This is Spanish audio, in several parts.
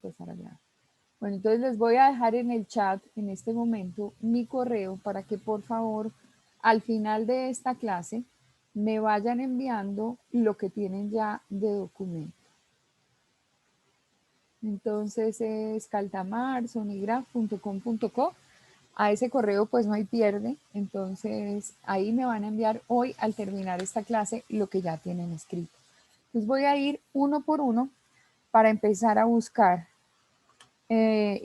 Empezar a grabar. Bueno, entonces les voy a dejar en el chat en este momento mi correo para que por favor al final de esta clase me vayan enviando lo que tienen ya de documento. Entonces es caltamar.sonigraph.com.co. A ese correo pues no hay pierde. Entonces ahí me van a enviar hoy al terminar esta clase lo que ya tienen escrito. Entonces voy a ir uno por uno para empezar a buscar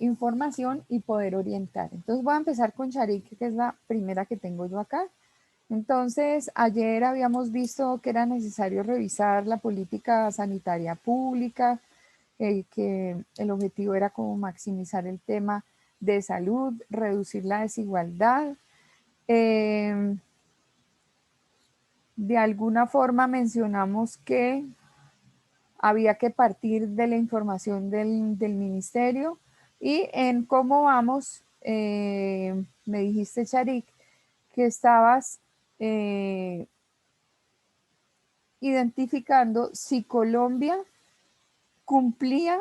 información y poder orientar. Entonces voy a empezar con Sharik, que es la primera que tengo yo acá. Entonces, ayer habíamos visto que era necesario revisar la política sanitaria pública, que el objetivo era como maximizar el tema de salud, reducir la desigualdad. De alguna forma mencionamos que había que partir de la información del ministerio y en cómo vamos, me dijiste, Sharik, que estabas identificando si Colombia cumplía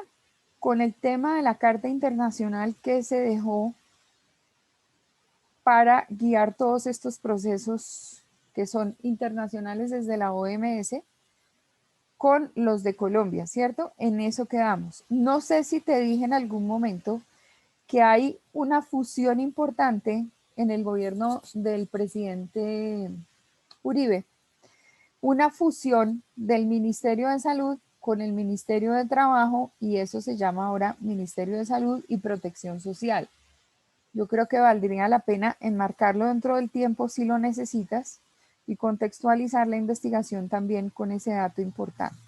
con el tema de la Carta Internacional que se dejó para guiar todos estos procesos que son internacionales desde la OMS con los de Colombia, ¿cierto? En eso quedamos. No sé si te dije en algún momento que hay una fusión importante en el gobierno del presidente Uribe, una fusión del Ministerio de Salud con el Ministerio de Trabajo y eso se llama ahora Ministerio de Salud y Protección Social. Yo creo que valdría la pena enmarcarlo dentro del tiempo si lo necesitas y contextualizar la investigación también con ese dato importante.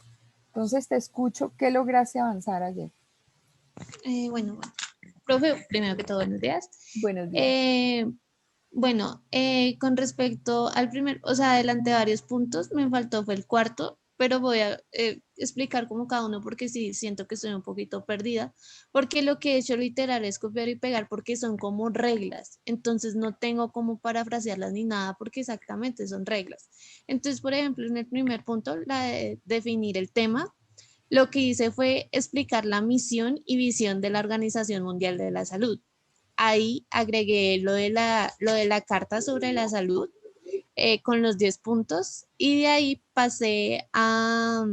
Entonces te escucho, ¿qué lograste avanzar ayer? Bueno, profe, primero que todo, buenos días. Buenos días. Con respecto al primer, o sea, adelanté varios puntos, me faltó fue el cuarto, pero voy a explicar como cada uno porque sí, siento que estoy un poquito perdida, porque lo que he hecho literal es copiar y pegar porque son como reglas, entonces no tengo como parafrasearlas ni nada porque exactamente son reglas. Entonces, por ejemplo, en el primer punto, la de definir el tema, lo que hice fue explicar la misión y visión de la Organización Mundial de la Salud. Ahí agregué lo de la Carta sobre la Salud con los 10 puntos y de ahí pasé a,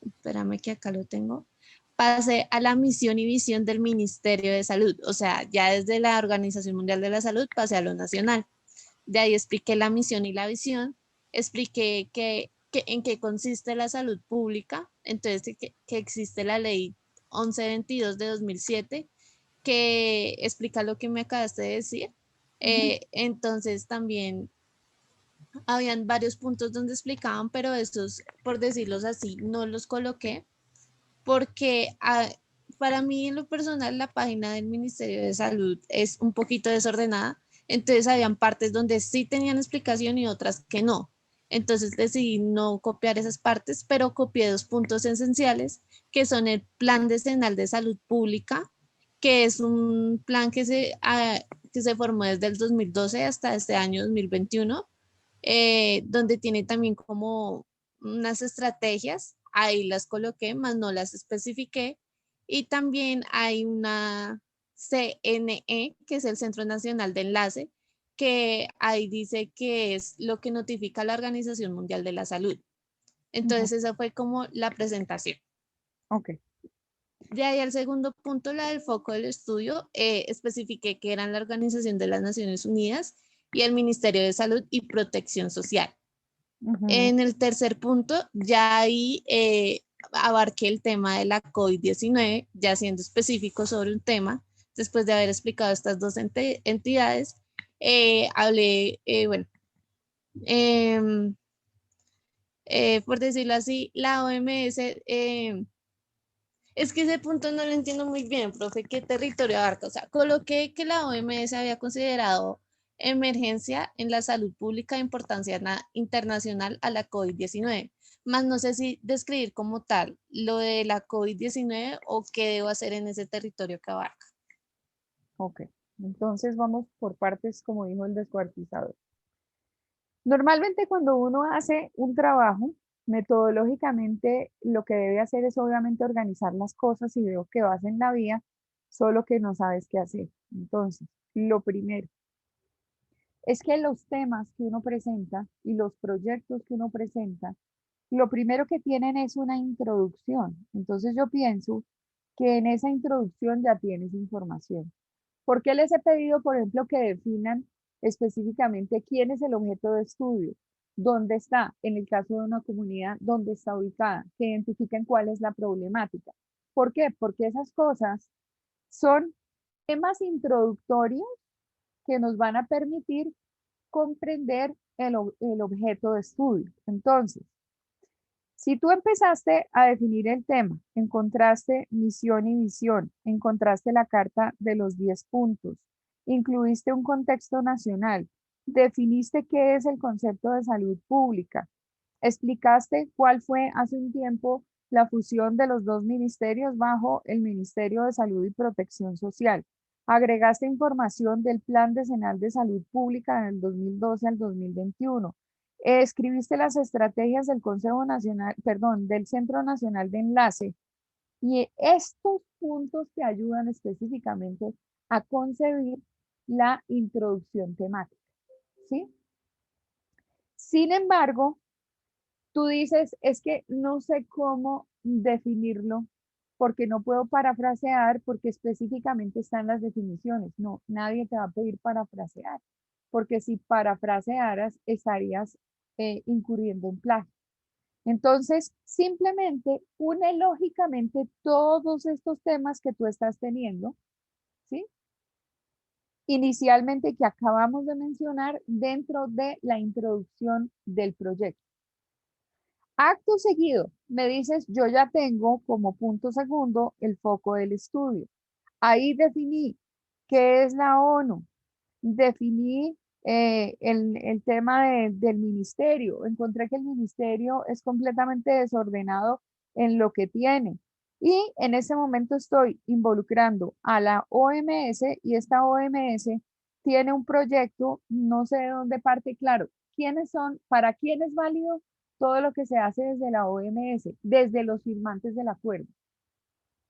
espérame que acá lo tengo, pasé a la misión y visión del Ministerio de Salud, o sea, ya desde la Organización Mundial de la Salud pasé a lo nacional. De ahí expliqué la misión y la visión, expliqué en qué consiste la salud pública, entonces que existe la ley 1122 de 2007, que explica lo que me acabaste de decir. Entonces también habían varios puntos donde explicaban, pero esos, por decirlos así, no los coloqué porque para mí en lo personal la página del Ministerio de Salud es un poquito desordenada, entonces habían partes donde sí tenían explicación y otras que no. Entonces decidí no copiar esas partes, pero copié dos puntos esenciales, que son el Plan Decenal de Salud Pública, que es un plan que se formó desde el 2012 hasta este año 2021, donde tiene también como unas estrategias, ahí las coloqué, más no las especifiqué. Y también hay una CNE, que es el Centro Nacional de Enlace, que ahí dice que es lo que notifica la Organización Mundial de la Salud. Entonces, esa fue como la presentación. Ok. De ahí al segundo punto, la del foco del estudio, especifiqué que eran la Organización de las Naciones Unidas y el Ministerio de Salud y Protección Social. En el tercer punto, ya ahí abarqué el tema de la COVID-19, ya siendo específico sobre un tema. Después de haber explicado estas dos entidades, hablé, bueno, por decirlo así, la OMS, es que ese punto no lo entiendo muy bien, profe, ¿qué territorio abarca? O sea, coloqué que la OMS había considerado emergencia en la salud pública de importancia internacional a la COVID-19, más no sé si describir como tal lo de la COVID-19 o qué debo hacer en ese territorio que abarca. Ok. Entonces vamos por partes, como dijo el descuartizador. Normalmente cuando uno hace un trabajo, Metodológicamente, lo que debe hacer es obviamente organizar las cosas y veo que vas en la vía, solo que no sabes qué hacer. Entonces, lo primero es que los temas que uno presenta y los proyectos que uno presenta, lo primero que tienen es una introducción. Entonces, yo pienso que en esa introducción ya tienes información. ¿Por qué les he pedido, por ejemplo, que definan específicamente quién es el objeto de estudio? ¿Dónde está? En el caso de una comunidad, ¿dónde está ubicada? Que identifiquen cuál es la problemática. ¿Por qué? Porque esas cosas son temas introductorios que nos van a permitir comprender el objeto de estudio. Entonces, si tú empezaste a definir el tema, encontraste misión y visión, encontraste la carta de los 10 puntos, incluiste un contexto nacional, definiste qué es el concepto de salud pública, explicaste cuál fue hace un tiempo la fusión de los dos ministerios bajo el Ministerio de Salud y Protección Social. Agregaste información del Plan Decenal de Salud Pública del 2012 al 2021. Escribiste las estrategias del Consejo Nacional, perdón, del Centro Nacional de Enlace, y estos puntos te ayudan específicamente a concebir la introducción temática, ¿sí? Sin embargo, tú dices, es que no sé cómo definirlo porque no puedo parafrasear porque específicamente están las definiciones. No, nadie te va a pedir parafrasear, porque si parafrasearas estarías incurriendo en plagio. Entonces, simplemente une lógicamente todos estos temas que tú estás teniendo, ¿sí? Inicialmente que acabamos de mencionar dentro de la introducción del proyecto. Acto seguido, me dices, yo ya tengo como punto segundo el foco del estudio. Ahí definí qué es la ONU, definí el tema del ministerio. Encontré que el ministerio es completamente desordenado en lo que tiene. Y en ese momento estoy involucrando a la OMS y esta OMS tiene un proyecto, no sé de dónde parte, claro, quiénes son, para quién es válido todo lo que se hace desde la OMS, desde los firmantes del acuerdo.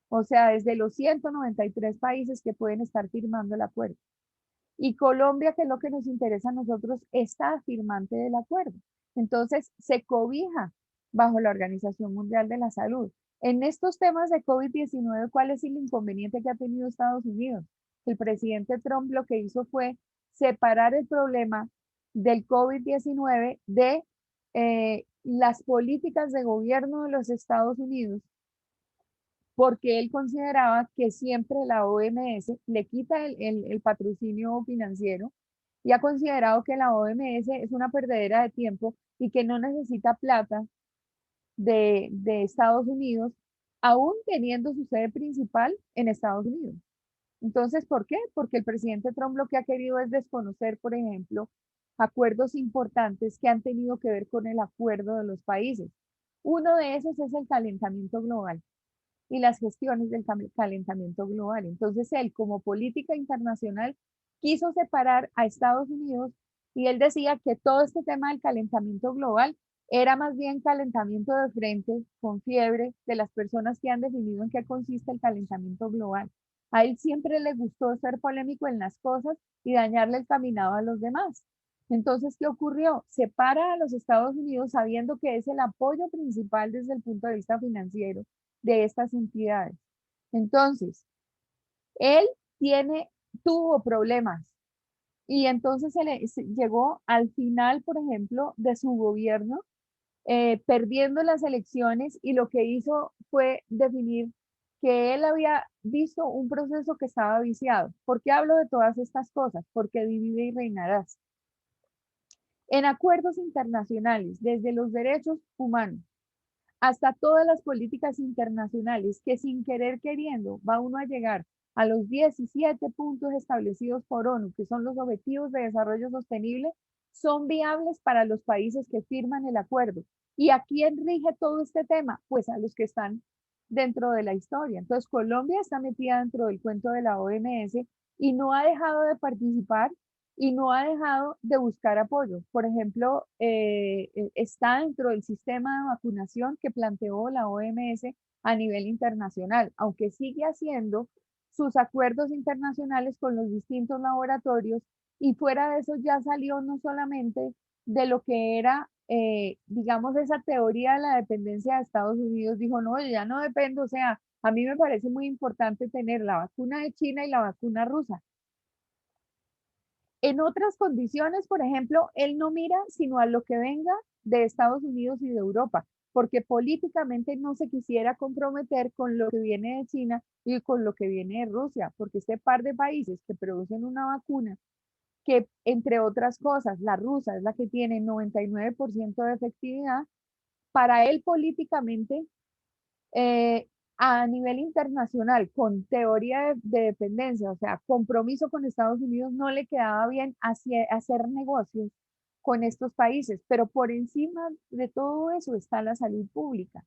O sea, desde los 193 países que pueden estar firmando el acuerdo. Y Colombia, que es lo que nos interesa a nosotros, está firmante del acuerdo. Entonces, se cobija bajo la Organización Mundial de la Salud. En estos temas de COVID-19, ¿cuál es el inconveniente que ha tenido Estados Unidos? El presidente Trump lo que hizo fue separar el problema del COVID-19 de las políticas de gobierno de los Estados Unidos, porque él consideraba que siempre la OMS le quita el patrocinio financiero y ha considerado que la OMS es una perdedera de tiempo y que no necesita plata de Estados Unidos, aún teniendo su sede principal en Estados Unidos. Entonces, ¿por qué? Porque el presidente Trump lo que ha querido es desconocer, por ejemplo, acuerdos importantes que han tenido que ver con el acuerdo de los países. Uno de esos es el calentamiento global y las gestiones del calentamiento global. Entonces, él como política internacional quiso separar a Estados Unidos y él decía que todo este tema del calentamiento global era más bien calentamiento de frente con fiebre de las personas que han definido en qué consiste el calentamiento global. A él siempre le gustó ser polémico en las cosas y dañarle el caminado a los demás. Entonces, ¿qué ocurrió? Separa a los Estados Unidos sabiendo que es el apoyo principal desde el punto de vista financiero de estas entidades. Entonces, él tuvo problemas y entonces se llegó al final, por ejemplo, de su gobierno, perdiendo las elecciones y lo que hizo fue definir que él había visto un proceso que estaba viciado. ¿Por qué hablo de todas estas cosas? Porque divide y reinarás. En acuerdos internacionales, desde los derechos humanos hasta todas las políticas internacionales que sin querer queriendo va uno a llegar a los 17 puntos establecidos por ONU, que son los Objetivos de Desarrollo Sostenible, son viables para los países que firman el acuerdo. ¿Y a quién rige todo este tema? Pues a los que están dentro de la historia. Entonces, Colombia está metida dentro del cuento de la OMS y no ha dejado de participar y no ha dejado de buscar apoyo. Por ejemplo, está dentro del sistema de vacunación que planteó la OMS a nivel internacional, aunque sigue haciendo sus acuerdos internacionales con los distintos laboratorios y fuera de eso ya salió no solamente de lo que era, digamos, esa teoría de la dependencia de Estados Unidos, dijo, no, yo ya no dependo, o sea, a mí me parece muy importante tener la vacuna de China y la vacuna rusa. En otras condiciones, por ejemplo, él no mira sino a lo que venga de Estados Unidos y de Europa, porque políticamente no se quisiera comprometer con lo que viene de China y con lo que viene de Rusia, porque este par de países que producen una vacuna, que entre otras cosas, la rusa es la que tiene 99% de efectividad, para él políticamente eh, a nivel internacional, con teoría de dependencia, o sea, compromiso con Estados Unidos, no le quedaba bien hacer negocios con estos países, pero por encima de todo eso está la salud pública.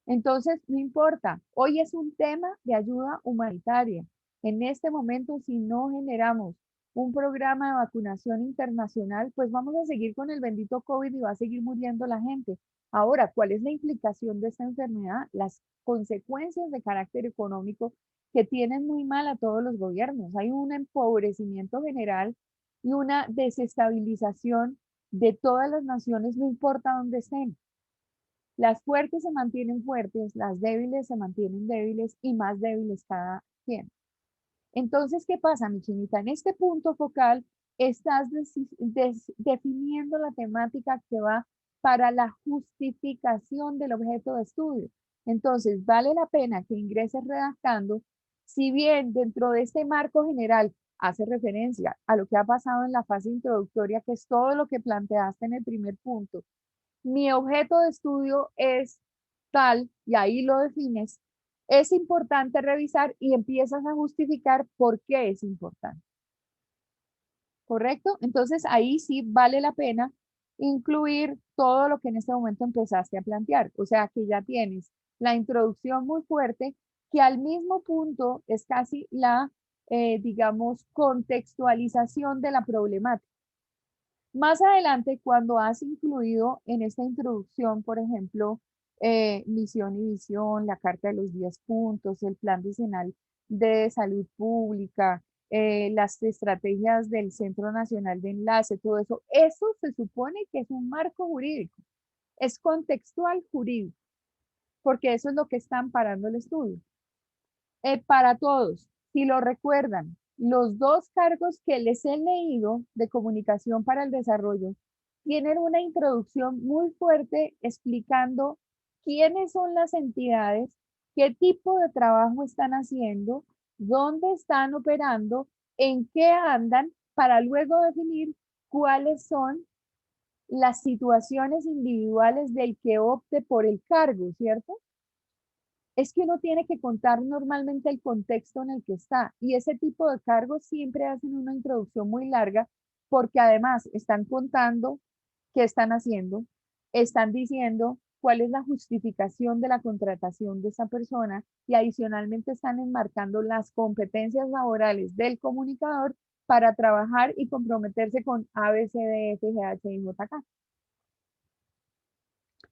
Entonces, no importa, hoy es un tema de ayuda humanitaria. En este momento, si no generamos un programa de vacunación internacional, pues vamos a seguir con el bendito COVID y va a seguir muriendo la gente. Ahora, ¿cuál es la implicación de esta enfermedad? Las consecuencias de carácter económico que tienen muy mal a todos los gobiernos. Hay un empobrecimiento general y una desestabilización de todas las naciones, no importa dónde estén. Las fuertes se mantienen fuertes, las débiles se mantienen débiles y más débiles cada quien. Entonces, ¿qué pasa, mi chinita? En este punto focal estás definiendo la temática que va para la justificación del objeto de estudio. Entonces, vale la pena que ingreses redactando, si bien dentro de este marco general hace referencia a lo que ha pasado en la fase introductoria, que es todo lo que planteaste en el primer punto, mi objeto de estudio es tal, y ahí lo defines, es importante revisar y empiezas a justificar por qué es importante. ¿Correcto? Entonces ahí sí vale la pena incluir todo lo que en este momento empezaste a plantear. O sea que ya tienes la introducción muy fuerte, que al mismo punto es casi la, digamos, contextualización de la problemática. Más adelante, cuando has incluido en esta introducción, por ejemplo, misión y visión, la Carta de los 10 puntos, el Plan Decenal de Salud Pública, las estrategias del Centro Nacional de Enlace, todo eso, eso se supone que es un marco jurídico, es contextual jurídico, porque eso es lo que está amparando el estudio. Para todos, si lo recuerdan, los dos cargos que les he leído de comunicación para el desarrollo tienen una introducción muy fuerte explicando quiénes son las entidades, qué tipo de trabajo están haciendo, dónde están operando, en qué andan, para luego definir cuáles son las situaciones individuales del que opte por el cargo, ¿cierto? Es que uno tiene que contar normalmente el contexto en el que está y ese tipo de cargos siempre hacen una introducción muy larga porque además están contando qué están haciendo, están diciendo cuál es la justificación de la contratación de esa persona y adicionalmente están enmarcando las competencias laborales del comunicador para trabajar y comprometerse con A, B, C, D, F, G, H, I, J, K.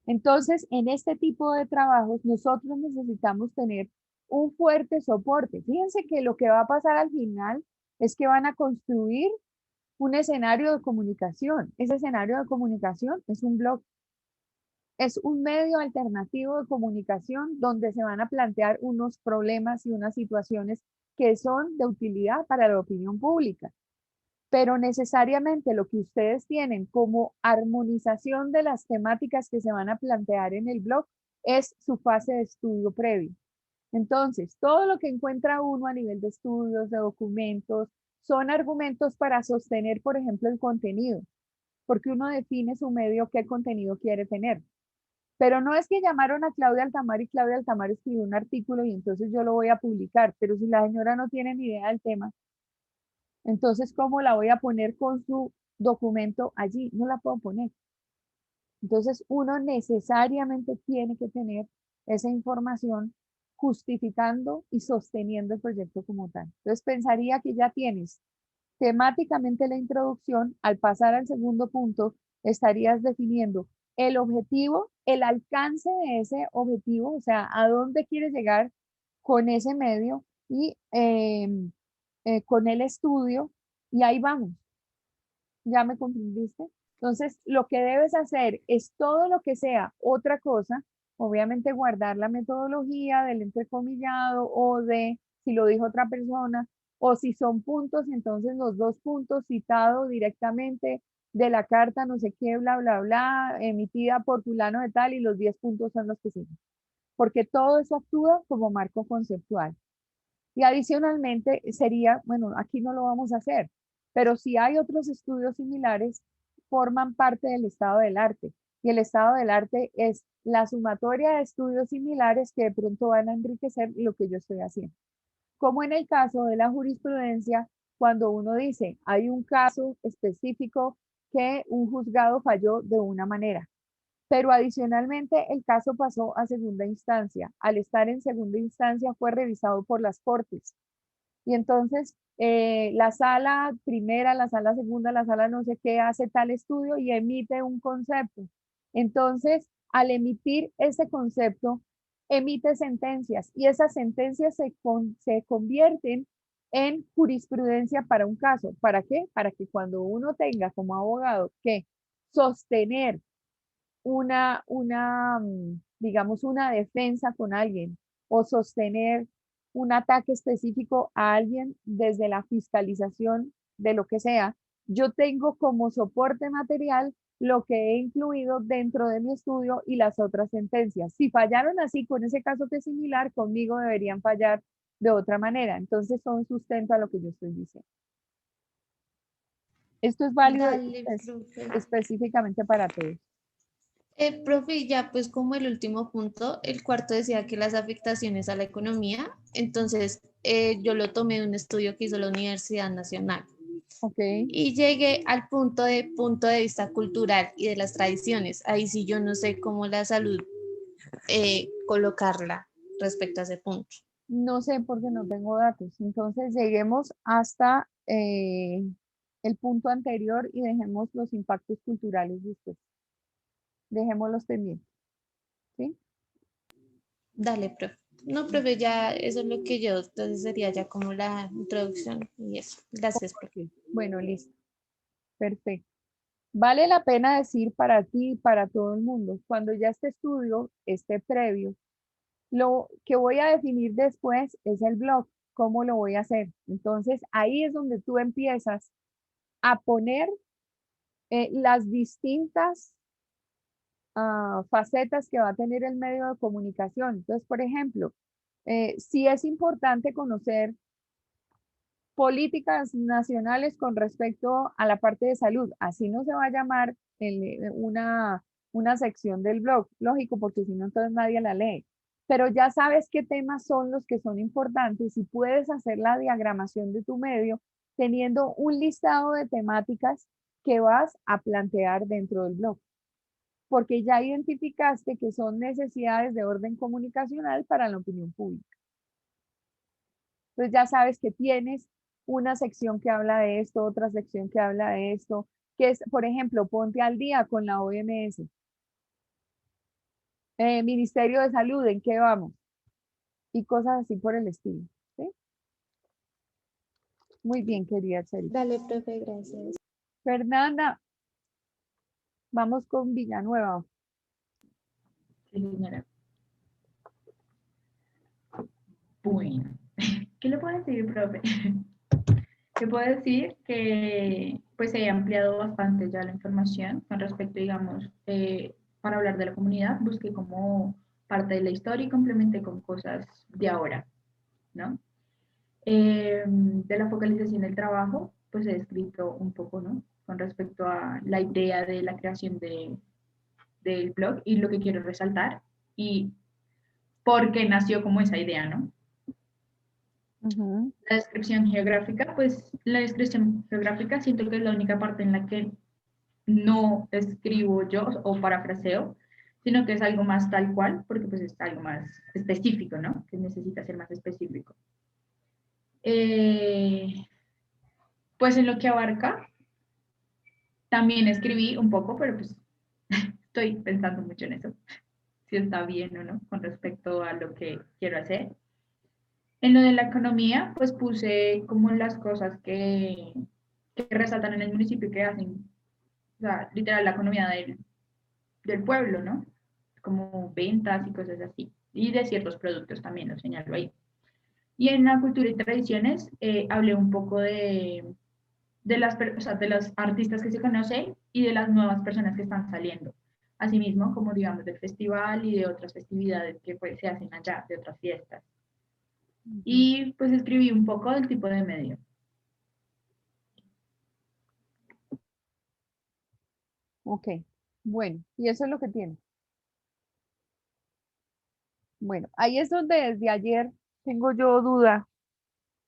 Entonces, en este tipo de trabajos, nosotros necesitamos tener un fuerte soporte. Fíjense que lo que va a pasar al final es que van a construir un escenario de comunicación. Ese escenario de comunicación es un blog, es un medio alternativo de comunicación donde se van a plantear unos problemas y unas situaciones que son de utilidad para la opinión pública, pero necesariamente lo que ustedes tienen como armonización de las temáticas que se van a plantear en el blog es su fase de estudio previo. Entonces, todo lo que encuentra uno a nivel de estudios, de documentos, son argumentos para sostener, por ejemplo, el contenido, porque uno define su medio qué contenido quiere tener. Pero no es que llamaron a Claudia Altamar y Claudia Altamar escribió un artículo y entonces yo lo voy a publicar, pero si la señora no tiene ni idea del tema, entonces, ¿cómo la voy a poner con su documento allí? No la puedo poner. Entonces, uno necesariamente tiene que tener esa información justificando y sosteniendo el proyecto como tal. Entonces, pensaría que ya tienes temáticamente la introducción, al pasar al segundo punto, estarías definiendo el objetivo, el alcance de ese objetivo, o sea, a dónde quieres llegar con ese medio y con el estudio, y ahí vamos. ¿Ya me comprendiste? Entonces, lo que debes hacer es todo lo que sea otra cosa, obviamente guardar la metodología del entrecomillado o de si lo dijo otra persona, o si son puntos, entonces los dos puntos citados directamente de la carta, no sé qué, bla, bla, bla, emitida por fulano de tal, y los 10 puntos son los que siguen. Porque todo eso actúa como marco conceptual. Y adicionalmente sería, bueno, aquí no lo vamos a hacer, pero si hay otros estudios similares, forman parte del estado del arte. Y el estado del arte es la sumatoria de estudios similares que de pronto van a enriquecer lo que yo estoy haciendo. Como en el caso de la jurisprudencia, cuando uno dice, hay un caso específico que un juzgado falló de una manera, pero adicionalmente el caso pasó a segunda instancia. Al estar en segunda instancia fue revisado por las cortes. Y entonces la sala primera, la sala segunda, la sala no sé qué hace tal estudio y emite un concepto. Entonces, al emitir ese concepto, emite sentencias y esas sentencias se convierten en jurisprudencia para un caso. ¿Para qué? Para que cuando uno tenga como abogado que sostener digamos, una defensa con alguien o sostener un ataque específico a alguien desde la fiscalización de lo que sea, yo tengo como soporte material lo que he incluido dentro de mi estudio y las otras sentencias. Si fallaron así con ese caso que es similar, conmigo deberían fallar de otra manera. Entonces son sustento a lo que yo estoy diciendo. Esto es válido Dale, profe. específicamente para todos. Profe, ya pues como el último punto, el cuarto decía que las afectaciones a la economía, entonces yo lo tomé de un estudio que hizo la Universidad Nacional ¿Ok? y llegué al punto de vista cultural y de las tradiciones. Ahí sí yo no sé cómo la salud colocarla respecto a ese punto. No sé porque no tengo datos. Entonces lleguemos hasta el punto anterior y dejemos los impactos culturales después. Dejémoslos pendientes. ¿Sí? Dale, profe. No, profe, ya eso es lo que yo, entonces sería ya como la introducción y eso. Gracias, profe. Ok. Bueno, listo. Perfecto. Vale la pena decir para ti y para todo el mundo, cuando ya este estudio esté previo, lo que voy a definir después es el blog, cómo lo voy a hacer. Entonces ahí es donde tú empiezas a poner las distintas facetas que va a tener el medio de comunicación. Entonces, por ejemplo, sí es importante conocer políticas nacionales con respecto a la parte de salud. Así no se va a llamar una sección del blog, lógico, porque si no, entonces nadie la lee. Pero ya sabes qué temas son los que son importantes y puedes hacer la diagramación de tu medio teniendo un listado de temáticas que vas a plantear dentro del blog, porque ya identificaste que son necesidades de orden comunicacional para la opinión pública. Entonces ya sabes que tienes una sección que habla de esto, otra sección que habla de esto, que es, por ejemplo, ponte al día con la OMS. Ministerio de Salud, ¿en qué vamos? Y cosas así por el estilo. ¿Sí? Muy bien, querida Cheri. Dale, profe, gracias. Fernanda, vamos con Villanueva. Sí, señora. Bueno, ¿qué le puedo decir, profe? Te puedo decir que pues he ampliado bastante ya la información con respecto, digamos, para hablar de la comunidad, busqué como parte de la historia y complementé con cosas de ahora, ¿no? De la focalización del trabajo, pues he escrito un poco, ¿no? Con respecto a la idea de la creación del blog y lo que quiero resaltar y por qué nació como esa idea, ¿no? Ujú. La descripción geográfica, pues la descripción geográfica siento que es la única parte en la que no escribo yo o parafraseo, sino que es algo más tal cual, porque pues es algo más específico, ¿no? Que necesita ser más específico. Pues Pues en lo que abarca, también escribí un poco, pero pues estoy pensando mucho en eso, si está bien o no, con respecto a lo que quiero hacer. En lo de la economía, pues puse como las cosas que resaltan en el municipio que hacen, o sea, literal, la economía del pueblo, ¿no? Como ventas y cosas así. Y de ciertos productos también lo señalo ahí. Y en la cultura y tradiciones hablé un poco o sea, de los artistas que se conocen y de las nuevas personas que están saliendo. Asimismo, como digamos del festival y de otras festividades que pues, se hacen allá, de otras fiestas. Ujú. Y pues escribí un poco del tipo de medio. Ok, bueno, y eso es lo que tiene. Bueno, ahí es donde desde ayer tengo yo duda,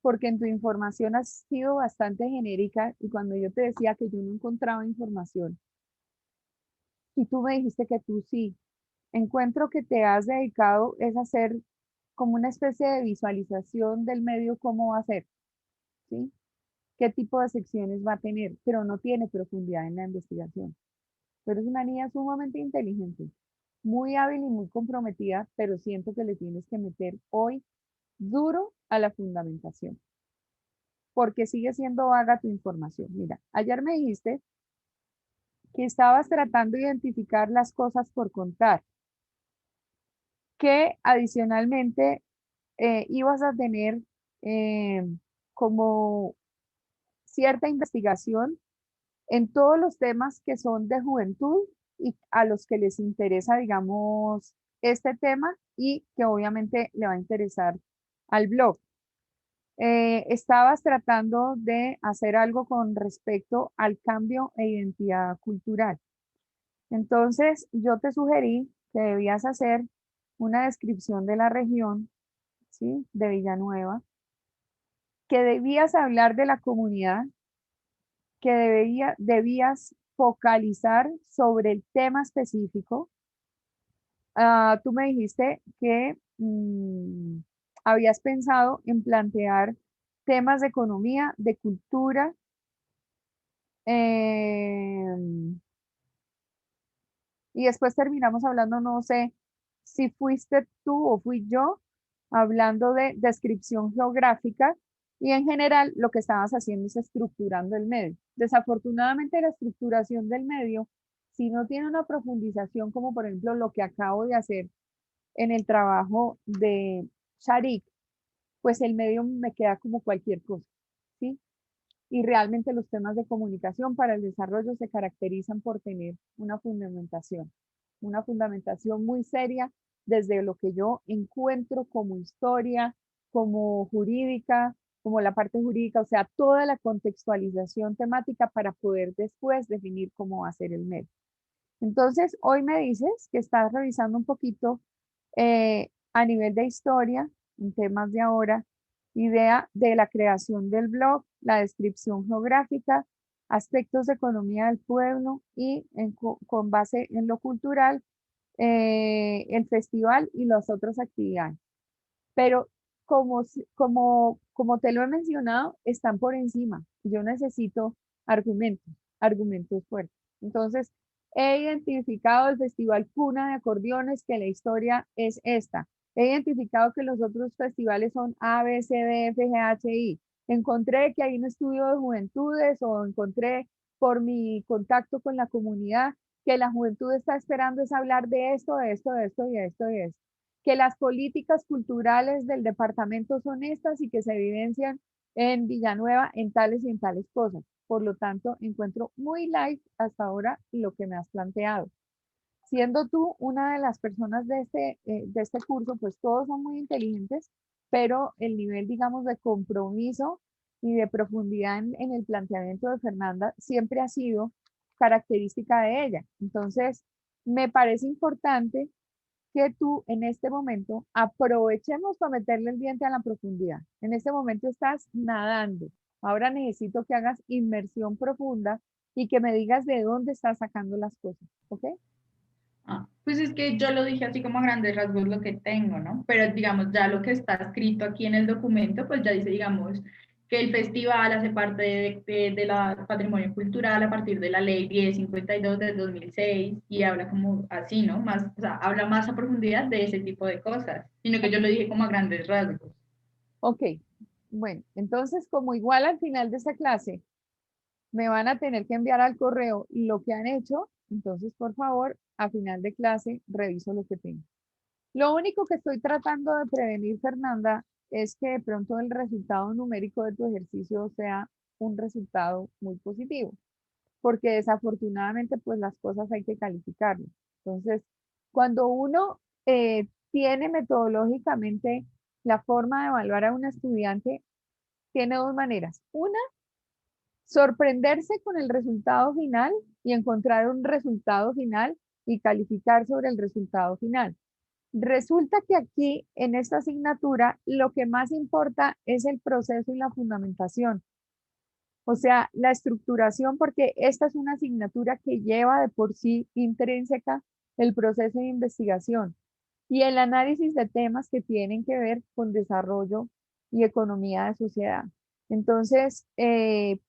porque en tu información has sido bastante genérica y cuando yo te decía que yo no encontraba información y tú me dijiste que tú sí, encuentro que te has dedicado es a hacer como una especie de visualización del medio, cómo va a ser, ¿sí? ¿Qué tipo de secciones va a tener? Pero no tiene profundidad en la investigación. Tú eres una niña sumamente inteligente, muy hábil y muy comprometida, pero siento que le tienes que meter hoy duro a la fundamentación, porque sigue siendo vaga tu información. Mira, ayer me dijiste que estabas tratando de identificar las cosas por contar, que adicionalmente ibas a tener eh, como cierta investigación en todos los temas que son de juventud y a los que les interesa, digamos, este tema y que obviamente le va a interesar al blog. Estabas tratando de hacer algo con respecto al cambio e identidad cultural. Entonces, yo te sugerí que debías hacer una descripción de la región, ¿sí? De Villanueva, que debías hablar de la comunidad, que debías focalizar sobre el tema específico. Tú me dijiste que habías pensado en plantear temas de economía, de cultura, em, y después terminamos hablando, no sé si fuiste tú o fui yo, hablando de descripción geográfica y en general lo que estabas haciendo es estructurando el medio. Desafortunadamente la estructuración del medio, si no tiene una profundización como por ejemplo lo que acabo de hacer en el trabajo de Sharik, pues el medio me queda como cualquier cosa, ¿sí? Y realmente los temas de comunicación para el desarrollo se caracterizan por tener una fundamentación muy seria desde lo que yo encuentro como historia, como jurídica, como la parte jurídica, o sea, toda la contextualización temática para poder después definir cómo va a ser el medio. Entonces, hoy me dices que estás revisando un poquito a nivel de historia, en temas de ahora, idea de la creación del blog, la descripción geográfica, aspectos de economía del pueblo y con base en lo cultural, el festival y las otras actividades. Pero como te lo he mencionado, están por encima. Yo necesito argumentos, argumentos fuertes. Entonces, he identificado el Festival Cuna de Acordeones, que la historia es esta. He identificado que los otros festivales son A, B, C, D, F, G, H, I. Encontré que hay un estudio de juventudes o encontré por mi contacto con la comunidad que la juventud está esperando es hablar de esto, de esto, de esto y de esto y de esto, que las políticas culturales del departamento son estas y que se evidencian en Villanueva en tales y en tales cosas. Por lo tanto, encuentro muy light hasta ahora lo que me has planteado. Siendo tú una de las personas de este curso, pues todos son muy inteligentes, pero el nivel, digamos, de compromiso y de profundidad en el planteamiento de Fernanda siempre ha sido característica de ella. Entonces, me parece importante que tú en este momento aprovechemos para meterle el diente a la profundidad. En este momento estás nadando. Ahora necesito que hagas inmersión profunda y que me digas de dónde estás sacando las cosas, ¿ok? Pues es que yo lo dije así como a grandes rasgos lo que tengo, ¿no? Pero digamos, ya lo que está escrito aquí en el documento, pues ya dice, digamos, que el festival hace parte de la patrimonio cultural a partir de la ley 1052 del 2006 y habla como así, ¿no? Más, o sea, habla más a profundidad de ese tipo de cosas, sino que yo lo dije como a grandes rasgos. Ok, bueno, entonces como igual al final de esta clase me van a tener que enviar al correo lo que han hecho, entonces por favor, a final de clase reviso lo que tengo. Lo único que estoy tratando de prevenir, Fernanda, es que de pronto el resultado numérico de tu ejercicio sea un resultado muy positivo, porque desafortunadamente pues las cosas hay que calificarlas. Entonces, cuando uno tiene metodológicamente la forma de evaluar a un estudiante, tiene dos maneras. Una, sorprenderse con el resultado final y encontrar un resultado final y calificar sobre el resultado final. Resulta que aquí en esta asignatura lo que más importa es el proceso y la fundamentación. O sea, la estructuración, porque esta es una asignatura que lleva de por sí intrínseca el proceso de investigación y el análisis de temas que tienen que ver con desarrollo y economía de sociedad. Entonces,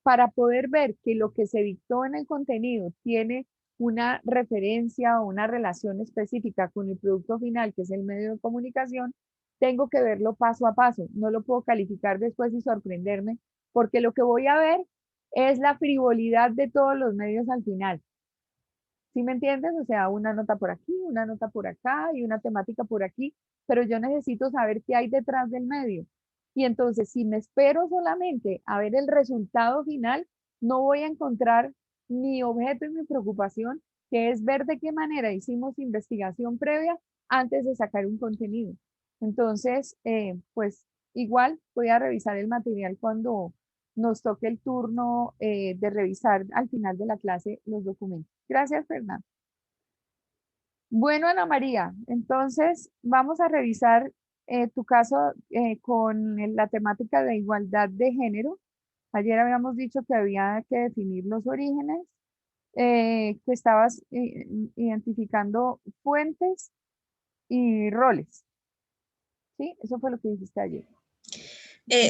para poder ver que lo que se dictó en el contenido tiene una referencia o una relación específica con el producto final, que es el medio de comunicación, tengo que verlo paso a paso. No lo puedo calificar después y sorprenderme, porque lo que voy a ver es la frivolidad de todos los medios al final. ¿Sí me entiendes? O sea, una nota por aquí, una nota por acá y una temática por aquí, pero yo necesito saber qué hay detrás del medio. Y entonces, si me espero solamente a ver el resultado final, no voy a encontrar mi objeto y mi preocupación, que es ver de qué manera hicimos investigación previa antes de sacar un contenido. Entonces, pues igual voy a revisar el material cuando nos toque el turno de revisar al final de la clase los documentos. Gracias, Fernanda. Bueno, Ana María, entonces vamos a revisar tu caso con la temática de igualdad de género. Ayer habíamos dicho que había que definir los orígenes, que estabas identificando fuentes y roles. ¿Sí? Eso fue lo que dijiste ayer.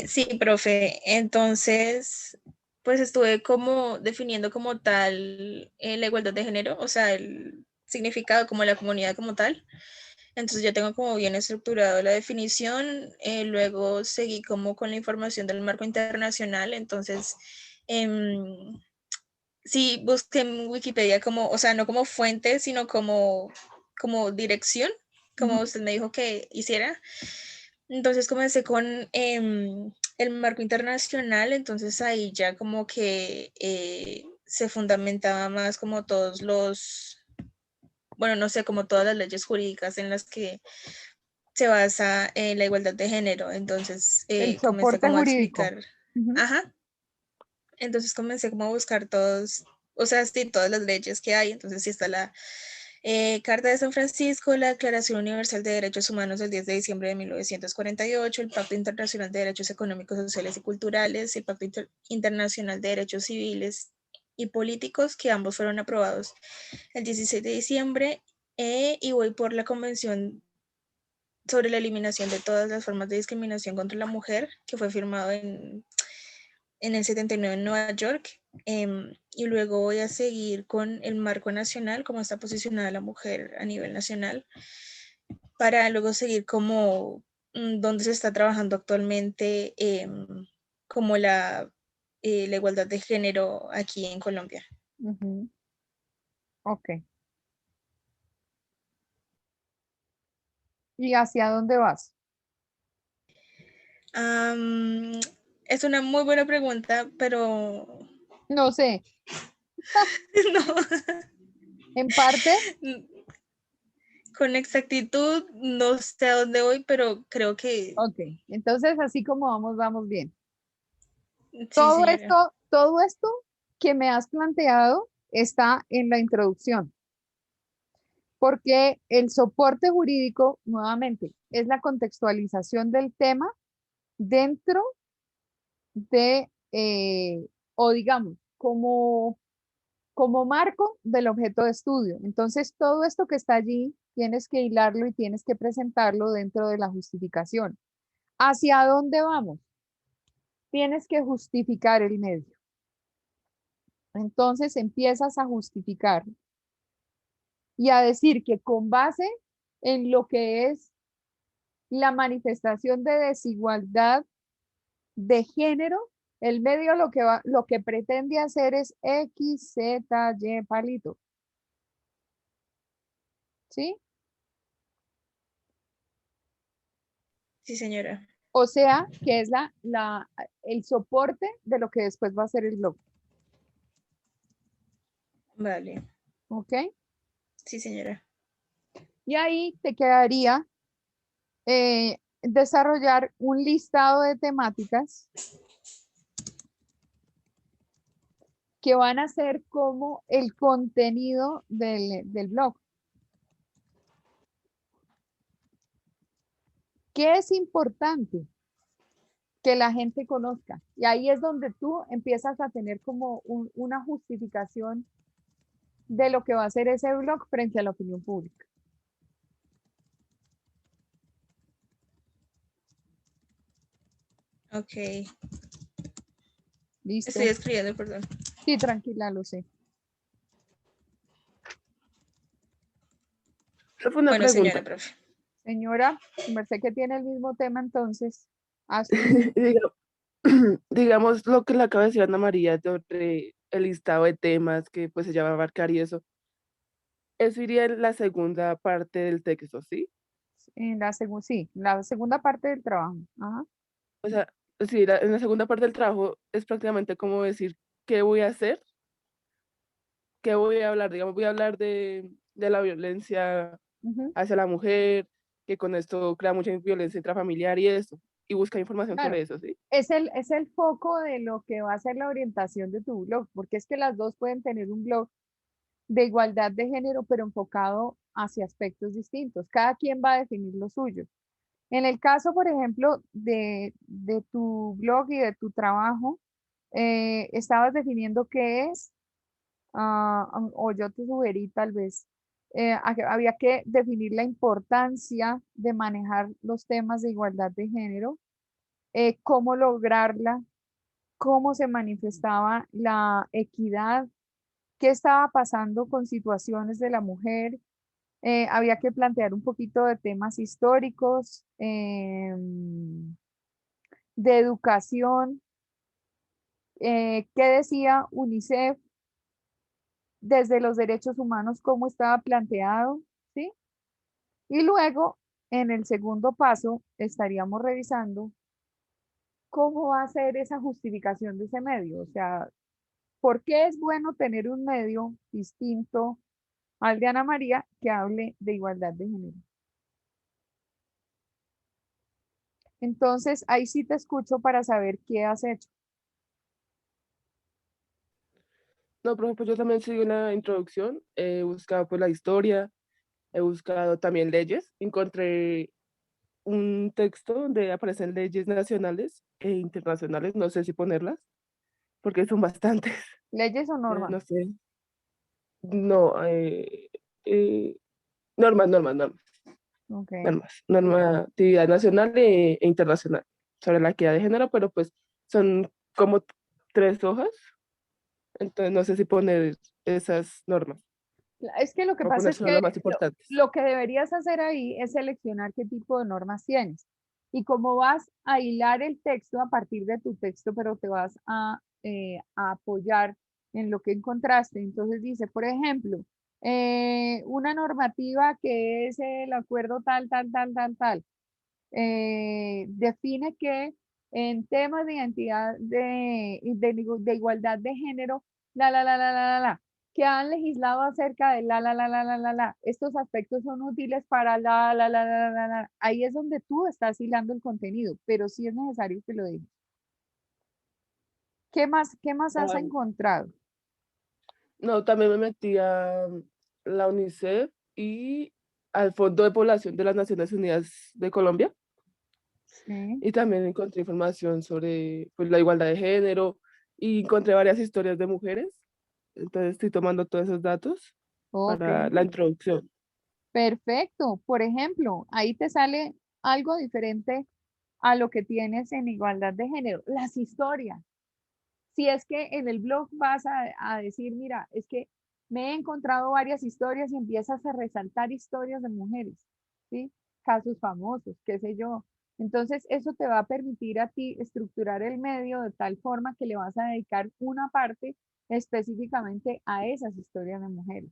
Sí, profe. Entonces, pues estuve como definiendo como tal la igualdad de género, o sea, el significado como la comunidad como tal. Entonces ya tengo como bien estructurado la definición, luego seguí como con la información del marco internacional, entonces sí busqué en Wikipedia como, o sea, no como fuente, sino como dirección, como usted me dijo que hiciera. Entonces comencé con el marco internacional, entonces ahí ya como que se fundamentaba más como todos los, bueno, no sé, como todas las leyes jurídicas en las que se basa la igualdad de género. Entonces El comencé soporte como a jurídico. explicar, ajá, entonces comencé como a buscar todos, o sea, sí, todas las leyes que hay. Entonces sí está la Carta de San Francisco, la Declaración Universal de Derechos Humanos del 10 de diciembre de 1948, el Pacto Internacional de Derechos Económicos, Sociales y Culturales, el Pacto Internacional de Derechos Civiles y Políticos, que ambos fueron aprobados el 16 de diciembre, y voy por la Convención sobre la eliminación de todas las formas de discriminación contra la mujer, que fue firmado en el 79 en Nueva York, y luego voy a seguir con el marco nacional, cómo está posicionada la mujer a nivel nacional, para luego seguir como dónde se está trabajando actualmente como la igualdad de género aquí en Colombia. Ok. ¿Y hacia dónde vas? Es una muy buena pregunta, pero No sé. no. En parte, Con exactitud no sé a dónde voy, pero creo que ok. Entonces, así como vamos, vamos bien. sí, señora. Todo esto que me has planteado está en la introducción, porque el soporte jurídico, nuevamente, es la contextualización del tema dentro de, o digamos, como marco del objeto de estudio. Entonces, todo esto que está allí, tienes que hilarlo y tienes que presentarlo dentro de la justificación. ¿Hacia dónde vamos? tienes que justificar el medio. Entonces empiezas a justificar y a decir que con base en lo que es la manifestación de desigualdad de género, el medio lo que pretende hacer es X, Z, Y, palito. ¿Sí? Sí, señora. O sea, que es el soporte de lo que después va a ser el blog. Vale. ¿Ok? Sí, señora. Y ahí te quedaría desarrollar un listado de temáticas que van a ser como el contenido del blog. ¿Qué es importante? Que la gente conozca. Y ahí es donde tú empiezas a tener como una justificación de lo que va a ser ese blog frente a la opinión pública. Ok. ¿Listo? Estoy escribiendo, perdón. Sí, tranquila, lo sé. Esa fue una Bueno, pregunta. señora, profe. Señora, merced que tiene el mismo tema, entonces, haz tu- Digamos lo que le acaba de decir Ana María sobre el listado de temas que pues ella va a abarcar y eso iría en la segunda parte del texto, ¿sí? en sí, la segunda parte del trabajo. Ajá. O sea, sí, en la segunda parte del trabajo es prácticamente como decir qué voy a hacer, qué voy a hablar, digamos, voy a hablar de la violencia Ujú. hacia la mujer, que con esto crea mucha violencia intrafamiliar y eso, y busca información Claro, sobre eso, ¿sí? es el foco de lo que va a ser la orientación de tu blog, porque es que las dos pueden tener un blog de igualdad de género, pero enfocado hacia aspectos distintos. Cada quien va a definir lo suyo. En el caso, por ejemplo, de tu blog y de tu trabajo, estabas definiendo qué es, o yo te sugerí tal vez, había que definir la importancia de manejar los temas de igualdad de género, cómo lograrla, cómo se manifestaba la equidad, qué estaba pasando con situaciones de la mujer. Había que plantear un poquito de temas históricos, de educación, qué decía UNICEF desde los derechos humanos, cómo estaba planteado, ¿sí? Y luego, en el segundo paso, estaríamos revisando cómo va a ser esa justificación de ese medio, o sea, ¿por qué es bueno tener un medio distinto al de Ana María que hable de igualdad de género? Entonces, ahí sí te escucho para saber qué has hecho. No, por ejemplo, yo también seguí una introducción, he buscado pues la historia, he buscado también leyes, encontré un texto donde aparecen leyes nacionales e internacionales, no sé si ponerlas, porque son bastantes, ¿Leyes o normas? no sé, no, normas, normas, normas, Ok. normas, normatividad nacional e internacional sobre la equidad de género, pero pues son como 3 hojas, entonces no sé si poner esas normas, Es que lo que o pasa poner es solo que las más importantes. lo que deberías hacer ahí es seleccionar qué tipo de normas tienes. Y cómo vas a hilar el texto a partir de tu texto, pero te vas a apoyar en lo que encontraste. Entonces dice, por ejemplo, una normativa que es el acuerdo tal, tal, tal, tal, tal. Define que en temas de identidad de igualdad de género, la, que han legislado acerca de la. Estos aspectos son útiles para la. Ahí es donde tú estás hilando el contenido, pero sí es necesario que lo digas. Qué más has Ah, encontrado? no, también me metí a la UNICEF y al Fondo de Población de las Naciones Unidas de Colombia Sí, y también encontré información sobre pues, la igualdad de género y encontré varias historias de mujeres. Entonces estoy tomando todos esos datos ok, para la introducción. perfecto. Por ejemplo, ahí te sale algo diferente a lo que tienes en igualdad de género, las historias. Si es que en el blog vas a decir, mira, es que me he encontrado varias historias y empiezas a resaltar historias de mujeres, ¿sí? Casos famosos, qué sé yo. Entonces, eso te va a permitir a ti estructurar el medio de tal forma que le vas a dedicar una parte específicamente a esas historias de mujeres.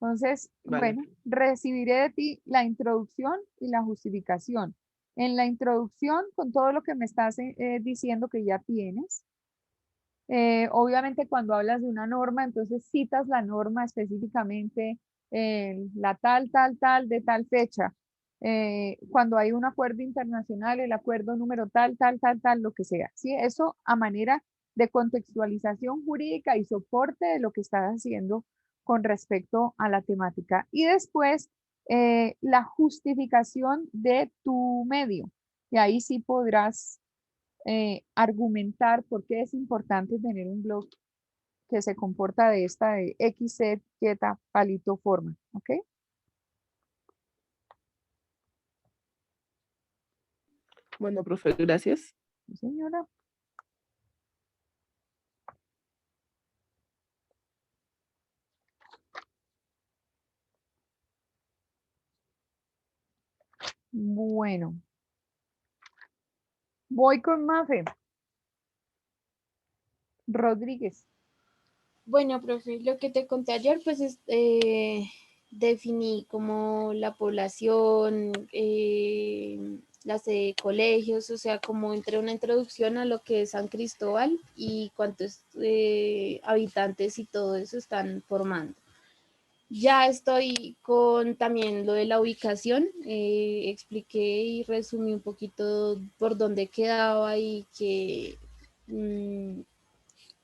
Entonces, Vale. bueno, recibiré de ti la introducción y la justificación. En la introducción, con todo lo que me estás diciendo que ya tienes, obviamente cuando hablas de una norma, entonces citas la norma específicamente, la tal, tal, tal, de tal fecha. Cuando hay un acuerdo internacional, el acuerdo número tal, tal, tal, tal, lo que sea. ¿Sí? Eso a manera de contextualización jurídica y soporte de lo que estás haciendo con respecto a la temática. Y después, la justificación de tu medio. Y ahí sí podrás argumentar por qué es importante tener un blog que se comporta de esta de X, Z, palito, forma. ¿Ok? Bueno, profe, gracias. Sí, señora. Bueno, voy con Mafe Rodríguez. Bueno, profe, lo que te conté ayer, pues definí como la población, las colegios, o sea, como entre una introducción a lo que es San Cristóbal y cuántos habitantes y todo eso están formando. Ya estoy con también lo de la ubicación, expliqué y resumí un poquito por dónde quedaba mm,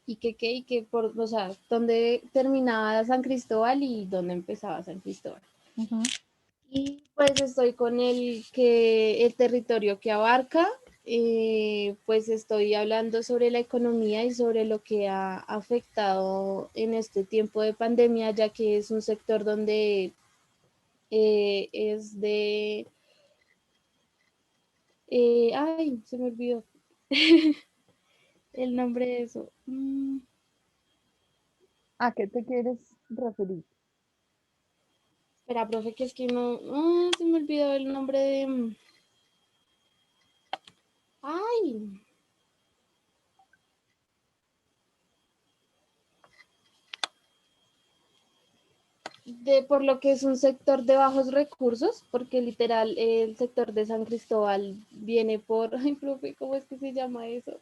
y que por, o sea, dónde terminaba San Cristóbal y dónde empezaba San Cristóbal. Y pues estoy con el territorio que abarca, pues estoy hablando sobre la economía y sobre lo que ha afectado en este tiempo de pandemia, ya que es un sector donde es de... ay, se me olvidó el nombre de eso. ¿A qué te quieres referir? Espera, profe, que es que no, se me olvidó el nombre de... ay, por lo que es un sector de bajos recursos, porque literal el sector de San Cristóbal viene por, ay, profe, ¿cómo es que se llama eso?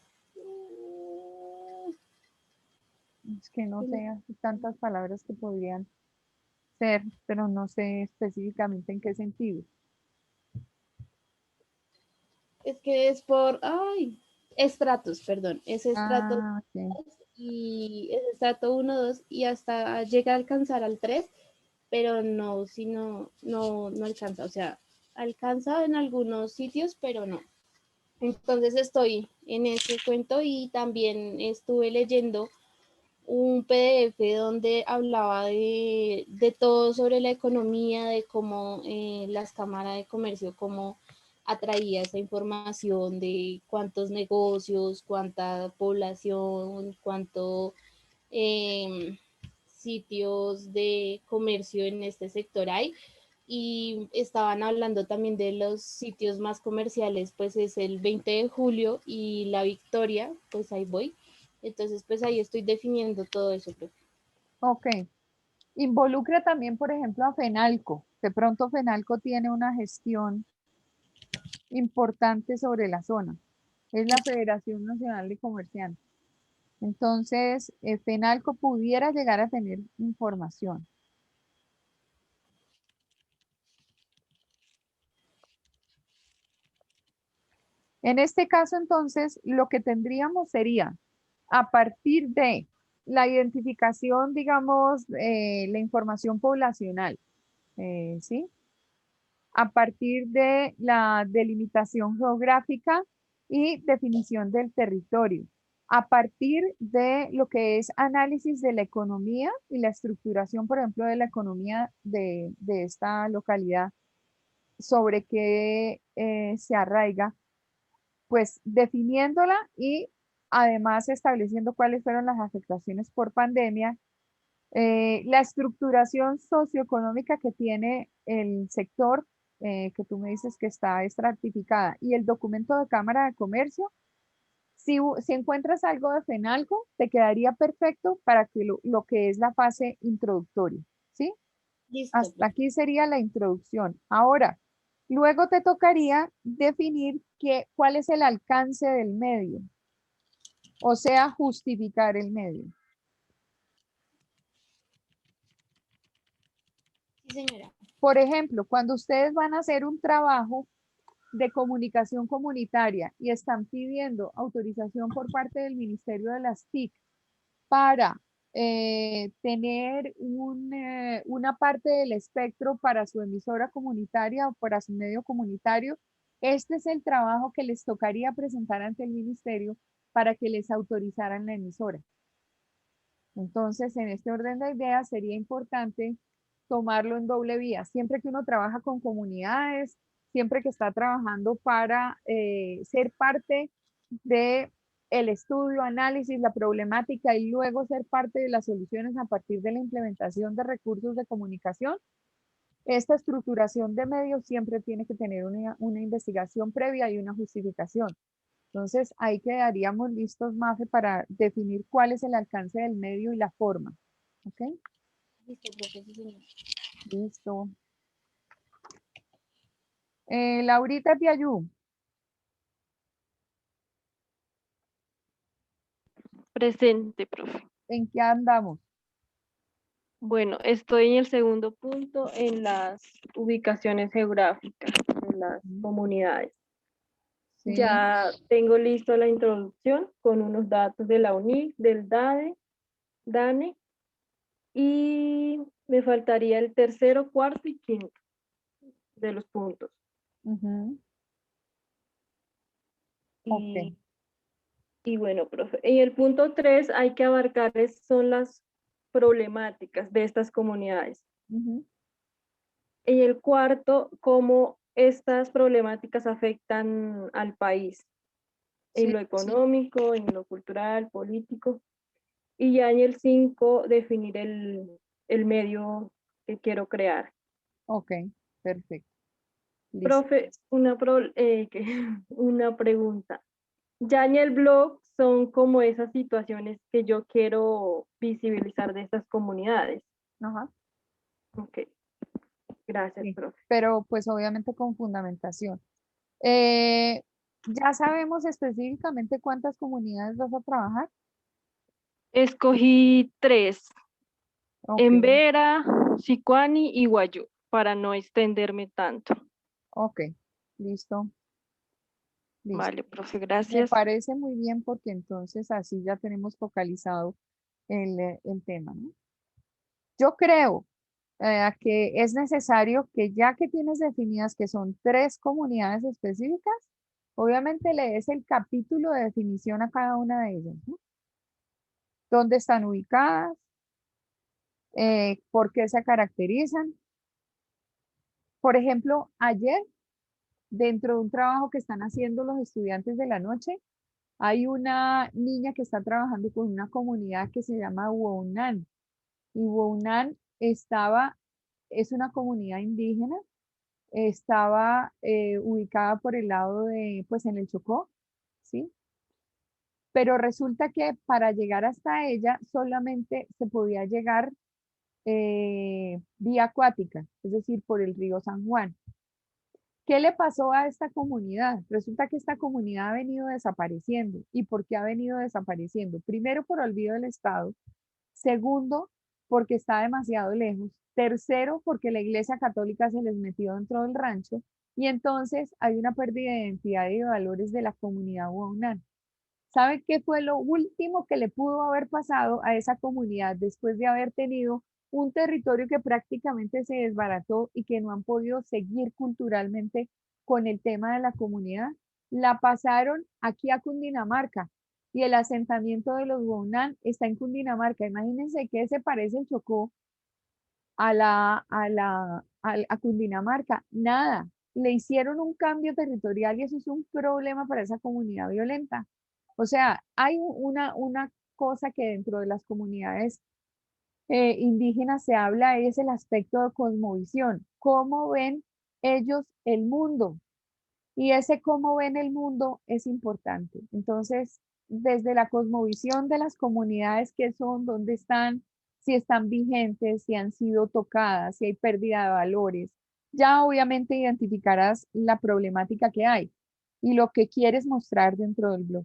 Es que no sé, hay tantas palabras que podrían ser, pero no sé específicamente en qué sentido. Es que es por, ay, estratos, perdón, es estrato Ah, ok. y es estrato 1, 2 y hasta llega a alcanzar al 3, pero no, si no, no alcanza, o sea, alcanza en algunos sitios, pero no. Entonces estoy en ese cuento y también estuve leyendo un PDF donde hablaba de todo sobre la economía, de cómo las cámaras de comercio, cómo atraía esa información de cuántos negocios, cuánta población, cuánto sitios de comercio en este sector hay. Y estaban hablando también de los sitios más comerciales, pues es el 20 de julio y la Victoria, pues ahí voy. Entonces, pues ahí estoy definiendo todo eso, profe. Ok. Involucra también, por ejemplo, a FENALCO. De pronto FENALCO tiene una gestión importante sobre la zona. Es la Federación Nacional de Comerciantes. Entonces, FENALCO pudiera llegar a tener información. En este caso, entonces, lo que tendríamos sería, a partir de la identificación, digamos, la información poblacional, ¿sí? A partir de la delimitación geográfica y definición del territorio, a partir de lo que es análisis de la economía y la estructuración, por ejemplo, de la economía de esta localidad, sobre qué se arraiga, pues definiéndola y además estableciendo cuáles fueron las afectaciones por pandemia, la estructuración socioeconómica que tiene el sector, que tú me dices que está estratificada, y el documento de Cámara de Comercio. Si encuentras algo de FENALCO, te quedaría perfecto para que lo que es la fase introductoria, ¿sí? Listo, Hasta profe. aquí sería la introducción. Ahora, luego te tocaría definir cuál es el alcance del medio, o sea, justificar el medio. Sí, señora. Por ejemplo, cuando ustedes van a hacer un trabajo de comunicación comunitaria y están pidiendo autorización por parte del Ministerio de las TIC para tener una parte del espectro para su emisora comunitaria o para su medio comunitario, este es el trabajo que les tocaría presentar ante el ministerio para que les autorizaran la emisora. Entonces, en este orden de ideas, sería importante tomarlo en doble vía. Siempre que uno trabaja con comunidades, siempre que está trabajando para ser parte de el estudio, análisis, la problemática y luego ser parte de las soluciones a partir de la implementación de recursos de comunicación, esta estructuración de medios siempre tiene que tener una investigación previa y una justificación. Entonces, ahí quedaríamos listos, Mafe, para definir cuál es el alcance del medio y la forma. ¿Ok? Listo, profe, sí, señora. Listo. Laurita Piayú, Presente, profe. ¿en qué andamos? Bueno, estoy en el segundo punto en las ubicaciones geográficas, en las comunidades. Sí. Ya tengo listo la introducción con unos datos de la UNIC, del DANE, y me faltaría el tercero, cuarto y quinto de los puntos. Ujú. Ok. Y bueno, profe, en el punto 3 hay que abarcar son las problemáticas de estas comunidades. Ujú. En el cuarto, cómo estas problemáticas afectan al país, Sí, en lo económico, en lo cultural, político. Y ya en el 5, definir el medio que quiero crear. ok, perfecto. Listo. Profe, una pregunta. Ya en el blog son como esas situaciones que yo quiero visibilizar de estas comunidades. Ajá. Ok, gracias, Sí, profe. pero pues obviamente con fundamentación. ¿Ya sabemos específicamente cuántas comunidades vas a trabajar? Escogí 3, Ok, Embera, Sicuani y Guayú, para no extenderme tanto. ok, listo, listo. Vale, profe, Me gracias. parece muy bien porque entonces así ya tenemos focalizado el tema, ¿no? Yo creo que es necesario que ya que tienes definidas que son 3 comunidades específicas, obviamente le des el capítulo de definición a cada una de ellas, ¿no? ¿Dónde están ubicadas? ¿Por qué se caracterizan? Por ejemplo, ayer, dentro de un trabajo que están haciendo los estudiantes de la noche, hay una niña que está trabajando con una comunidad que se llama Wounan. Y Wounan es una comunidad indígena, estaba ubicada por el lado de, pues en el Chocó, ¿sí? Pero resulta que para llegar hasta ella solamente se podía llegar vía acuática, es decir, por el río San Juan. ¿Qué le pasó a esta comunidad? Resulta que esta comunidad ha venido desapareciendo. ¿Y por qué ha venido desapareciendo? Primero, por olvido del Estado. Segundo, porque está demasiado lejos. Tercero, porque la Iglesia Católica se les metió dentro del rancho. Y entonces hay una pérdida de identidad y de valores de la comunidad huaunán. ¿Sabe qué fue lo último que le pudo haber pasado a esa comunidad después de haber tenido un territorio que prácticamente se desbarató y que no han podido seguir culturalmente con el tema de la comunidad? La pasaron aquí a Cundinamarca y el asentamiento de los Guaunán está en Cundinamarca. Imagínense que se parece el Chocó a Cundinamarca. Nada. le hicieron un cambio territorial y eso es un problema para esa comunidad violenta. O sea, hay una cosa que dentro de las comunidades indígenas se habla, es el aspecto de cosmovisión, cómo ven ellos el mundo. Y ese cómo ven el mundo es importante. Entonces, desde la cosmovisión de las comunidades, ¿qué son? ¿Dónde están? Si están vigentes, si han sido tocadas, si hay pérdida de valores. Ya obviamente identificarás la problemática que hay y lo que quieres mostrar dentro del blog.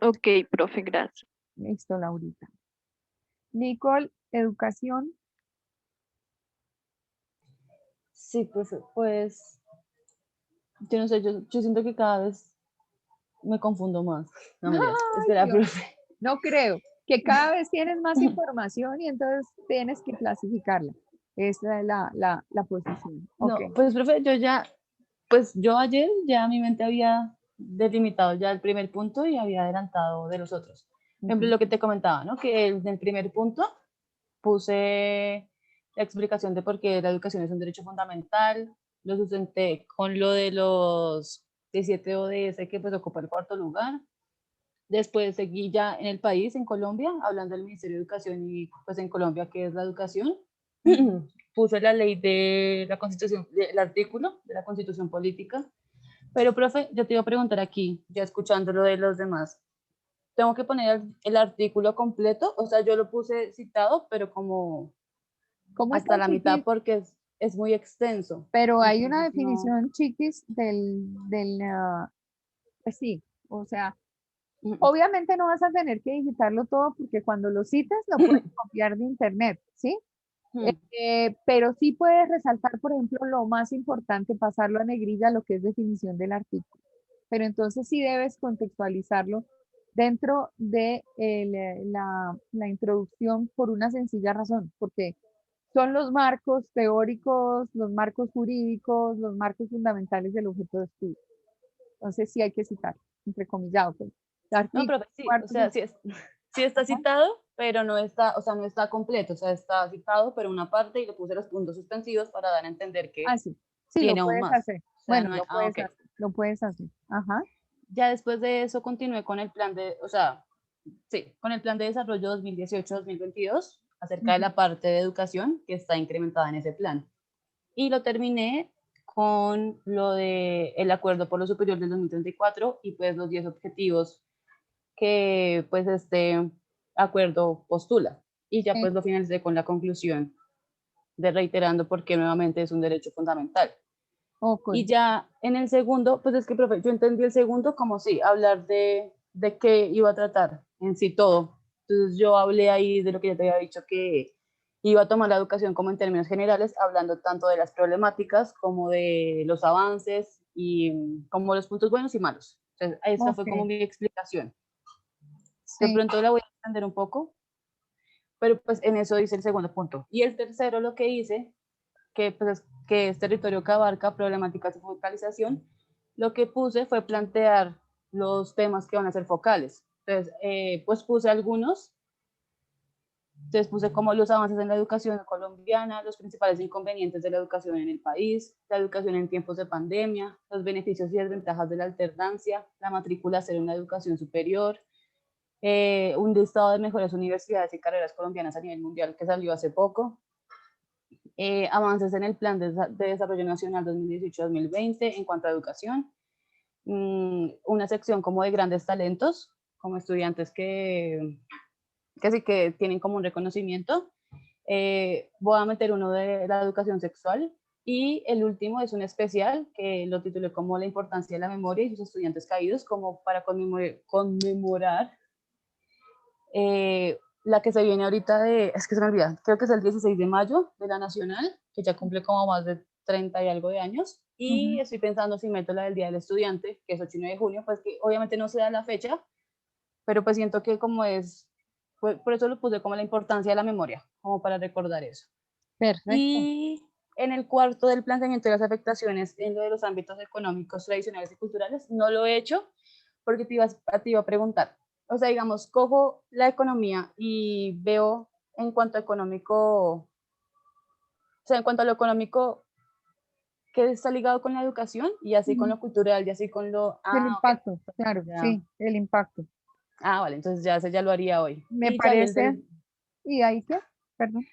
Ok, profe, gracias. Listo, Laurita. Nicole, educación. Sí, pues, yo no sé, yo siento que cada vez me confundo más. No, mentiras. Ay, Espera, Dios, profe. no creo. Que cada vez tienes más información y entonces tienes que clasificarla. Esa es la posición. Ok. No, pues, profe, yo ayer ya mi mente había delimitado ya el primer punto y había adelantado de los otros. Por ejemplo, Ujú. lo que te comentaba, ¿no? Que en el primer punto puse la explicación de por qué la educación es un derecho fundamental, lo sustenté con lo de los 17 ODS que pues ocupa el cuarto lugar. Después seguí ya en el país, en Colombia, hablando del Ministerio de Educación y pues en Colombia, ¿qué es la educación? Puse la ley de la Constitución, el artículo de la Constitución Política. Pero, profe, yo te iba a preguntar aquí, ya escuchando lo de los demás, ¿tengo que poner el artículo completo? O sea, yo lo puse citado, pero como ¿Cómo hasta está, la mitad chiquis? porque es muy extenso. Pero hay una Entonces, no. definición, chiquis, pues sí, o sea, obviamente no vas a tener que digitarlo todo porque cuando lo cites lo puedes copiar de internet, ¿sí? Pero sí puedes resaltar, por ejemplo, lo más importante, pasarlo a negrilla, lo que es definición del artículo. Pero entonces sí debes contextualizarlo dentro de la introducción por una sencilla razón, porque son los marcos teóricos, los marcos jurídicos, los marcos fundamentales del objeto de estudio. Entonces sí hay que citar, entrecomillado, pues. No, Artículo, pero sí, o cuarto, sea, sí está ajá, citado, pero no está, o sea, no está completo, o sea, está citado, pero una parte y le puse los puntos suspensivos para dar a entender que sí, sí, lo tiene aún puedes más. hacer. O sea, Bueno, no hay, ok. lo puedes hacer. Ajá. Ya después de eso continué con el plan de, o sea, sí, con el plan de desarrollo 2018-2022 acerca de Ujú. la parte de educación que está incrementada en ese plan. Y lo terminé con lo de el acuerdo por lo superior del 2034 y pues los 10 objetivos que pues este acuerdo postula. Y ya pues lo finalicé con la conclusión de reiterando por qué nuevamente es un derecho fundamental. Ok. Y ya en el segundo, pues es que, profe, yo entendí el segundo como sí, hablar de qué iba a tratar en sí todo. Entonces yo hablé ahí de lo que ya te había dicho, que iba a tomar la educación como en términos generales, hablando tanto de las problemáticas como de los avances y como los puntos buenos y malos. Entonces, esa fue como Ok. mi explicación. De Sí. pronto la voy a extender un poco, pero pues en eso dice el segundo punto. Y el tercero lo que hice, que, pues, que es territorio que abarca problemáticas de focalización, lo que puse fue plantear los temas que van a ser focales. Entonces, pues puse algunos. Entonces puse como los avances en la educación colombiana, los principales inconvenientes de la educación en el país, la educación en tiempos de pandemia, los beneficios y desventajas de la alternancia, la matrícula cero en la educación superior, un listado de mejores universidades y carreras colombianas a nivel mundial que salió hace poco, avances en el Plan de Desarrollo Nacional 2018-2020 en cuanto a educación, una sección como de grandes talentos, como estudiantes que sí que tienen como un reconocimiento. Voy a meter uno de la educación sexual y el último es un especial que lo titulé como la importancia de la memoria y sus estudiantes caídos, como para conmemorar la que se viene ahorita es que se me olvida, creo que es el 16 de mayo de la Nacional, que ya cumple como más de 30 y algo de años, y Ujú. estoy pensando si meto la del Día del Estudiante, que es 8 y 9 de junio, pues que obviamente no se da la fecha, pero pues siento que como es, por eso lo puse como la importancia de la memoria, como para recordar eso. Perfecto. Y en el cuarto del planteamiento de las afectaciones en lo de los ámbitos económicos, tradicionales y culturales, no lo he hecho porque te iba a preguntar. O sea, digamos, cojo la economía y veo en cuanto a económico, o sea, en cuanto a lo económico, que está ligado con la educación y así con lo cultural y así con lo... El Ah, ok. impacto, claro, Ya. sí, el impacto. Ah, vale, entonces ya ese ya lo haría hoy. Me Y ya y el parece, ¿y ahí qué? Perdón.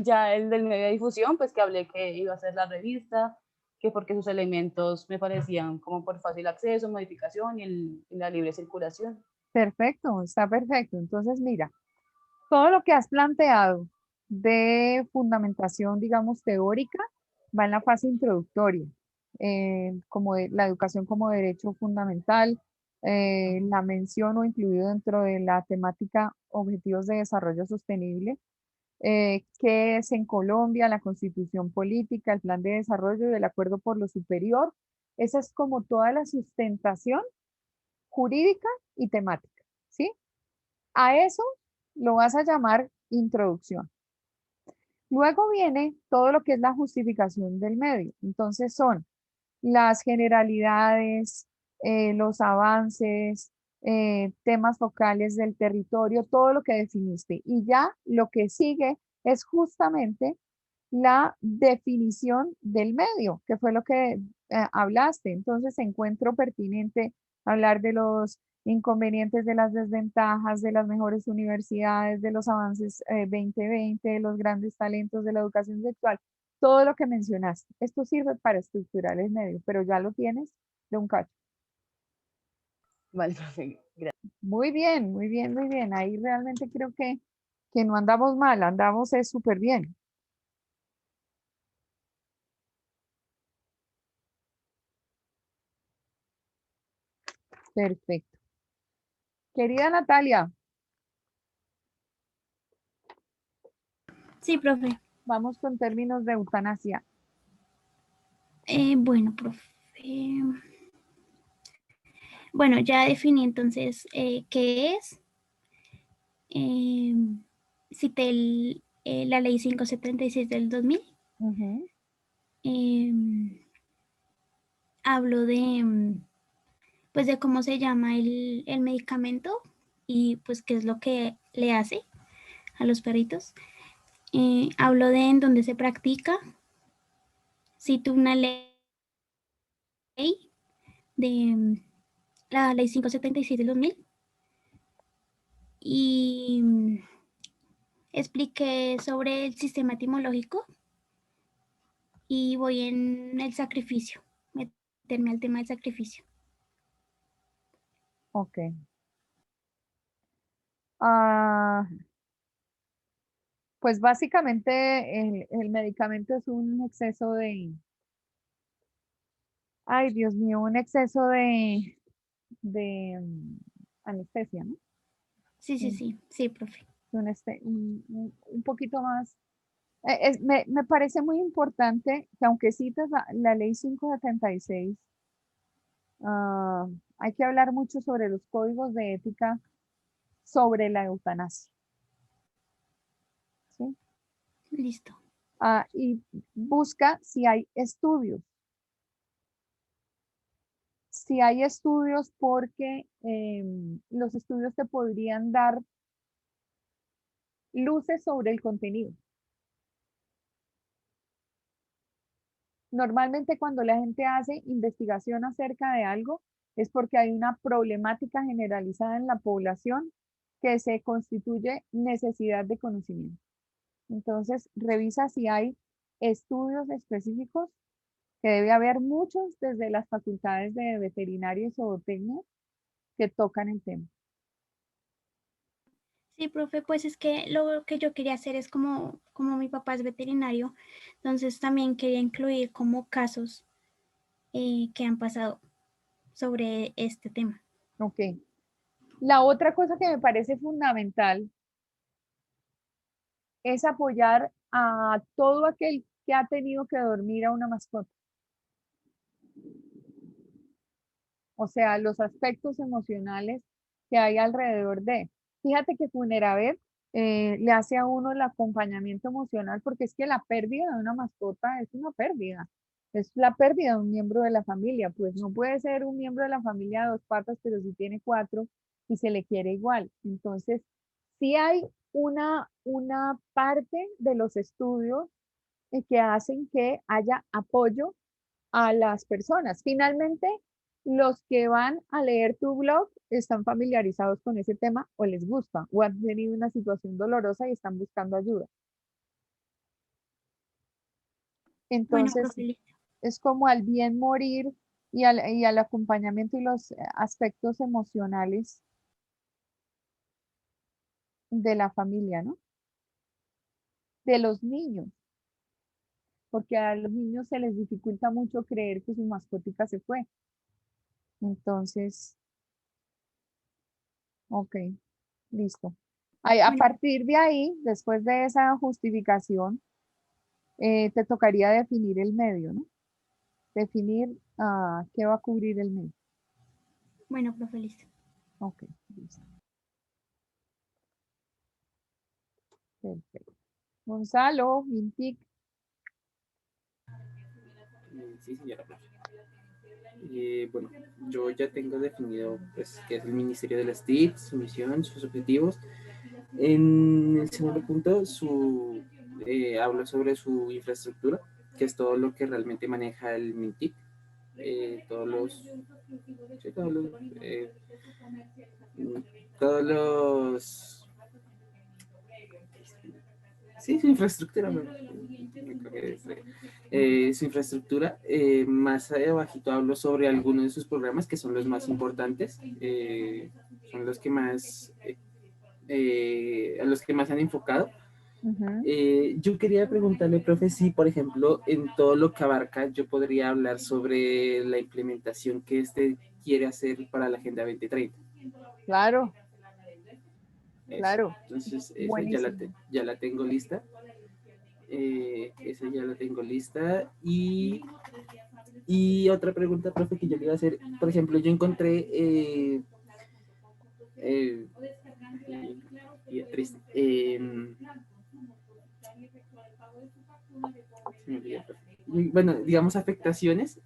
ya el del medio de difusión, pues que hablé que iba a ser la revista, que porque sus elementos me parecían como por fácil acceso, modificación y la libre circulación. Perfecto, está perfecto. Entonces, mira, todo lo que has planteado de fundamentación, digamos, teórica, va en la fase introductoria, como de la educación como derecho fundamental, la mención o incluido dentro de la temática Objetivos de Desarrollo Sostenible, qué es en Colombia, la constitución política, el plan de desarrollo y el acuerdo por lo superior. Esa es como toda la sustentación jurídica y temática, ¿sí? A eso lo vas a llamar introducción. Luego viene todo lo que es la justificación del medio. Entonces son las generalidades, los avances, temas focales del territorio, todo lo que definiste. Y ya lo que sigue es justamente la definición del medio, que fue lo que hablaste. Entonces encuentro pertinente hablar de los inconvenientes, de las desventajas, de las mejores universidades, de los avances 2020, de los grandes talentos de la educación sexual, todo lo que mencionaste. Esto sirve para estructurar el medio, pero ya lo tienes de un cacho. Vale, profe, gracias. Muy bien, muy bien, muy bien. Ahí realmente creo que no andamos mal, andamos es súper bien. Perfecto. Querida Natalia, Sí, profe. vamos con términos de eutanasia. Bueno, profe. Bueno, ya definí entonces qué es. Cité la ley 576 del 2000. Ujú. Hablo de, pues de cómo se llama el medicamento y pues qué es lo que le hace a los perritos. Hablo de en dónde se practica. Cito una ley de la ley 576 del 2000 y expliqué sobre el sistema etimológico y voy en el sacrificio, meterme al tema del sacrificio. Ok. Ah, pues básicamente el medicamento es un exceso ay Dios mío, un exceso de anestesia, ¿no? Sí, sí, Un, sí, sí, profe. un poquito más. Me parece muy importante que aunque citas la ley 576, ah, hay que hablar mucho sobre los códigos de ética sobre la eutanasia, ¿sí? Listo. Y busca si hay estudios. Si hay estudios porque los estudios te podrían dar luces sobre el contenido. Normalmente cuando la gente hace investigación acerca de algo es porque hay una problemática generalizada en la población que se constituye necesidad de conocimiento. Entonces, revisa si hay estudios específicos, que debe haber muchos desde las facultades de veterinaria y zootecnia que tocan el tema. Sí, profe, pues es que lo que yo quería hacer es como mi papá es veterinario, entonces también quería incluir como casos que han pasado sobre este tema. Ok. La otra cosa que me parece fundamental es apoyar a todo aquel que ha tenido que dormir a una mascota. O sea, los aspectos emocionales que hay alrededor de. Fíjate que Funeravet le hace a uno el acompañamiento emocional porque es que la pérdida de una mascota es una pérdida. Es la pérdida de un miembro de la familia. Pues no puede ser un miembro de la familia de dos patas, pero si tiene cuatro y se le quiere igual. Entonces, sí hay una parte de los estudios que hacen que haya apoyo a las personas. Finalmente, los que van a leer tu blog están familiarizados con ese tema o les gusta o han tenido una situación dolorosa y están buscando ayuda. Bueno, Entonces, profe, listo. es como al bien morir y al acompañamiento y los aspectos emocionales de la familia, ¿no? De los niños, porque a los niños se les dificulta mucho creer que su mascotica se fue. Entonces, ok, listo. A Bueno, partir de ahí, después de esa justificación, te tocaría definir el medio, ¿no? Definir qué va a cubrir el medio. bueno, profe, listo. Ok, listo. Perfecto. Gonzalo, Mintic. Sí, señora profe. Bueno, yo ya tengo definido pues, qué es el Ministerio de las TIC, su misión, sus objetivos. En el segundo punto, hablo sobre su infraestructura, que es todo lo que realmente maneja el MINTIC, todos los, sí, todos los, sí, su infraestructura, su infraestructura. Más abajito hablo sobre algunos de sus programas que son los más importantes, son los que más, a los que más han enfocado. Yo quería preguntarle, profe, si, por ejemplo, en todo lo que abarca, yo podría hablar sobre la implementación que quiere hacer para la Agenda 2030. Claro, Eso. claro. Entonces, Buenísimo. ya la tengo lista. Esa ya la tengo lista. Y otra pregunta, profe, que yo le iba a hacer, por ejemplo, yo encontré triste. Bueno, digamos afectaciones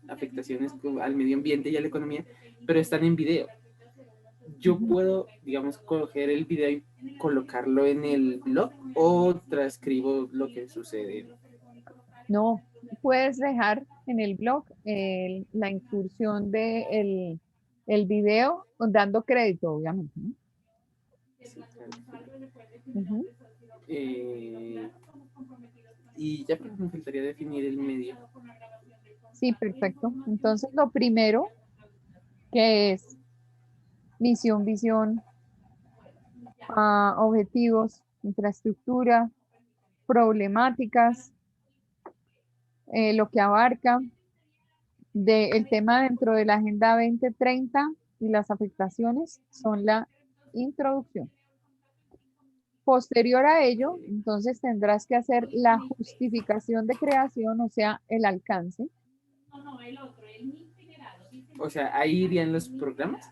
al medio ambiente y a la economía, pero están en video. Yo puedo, digamos, coger el video y colocarlo en el blog o transcribo lo que sucede. No, puedes dejar en el blog la incursión de el video dando crédito, obviamente, ¿no? Sí, claro. Ujú. Y ya pues, me faltaría definir el medio. Sí, perfecto. Entonces, lo primero que es misión, visión, objetivos, infraestructura, problemáticas, lo que abarca del tema dentro de la Agenda 2030 y las afectaciones son la introducción. Posterior a ello, entonces tendrás que hacer la justificación de creación, o sea, el alcance. O sea, ahí irían los programas.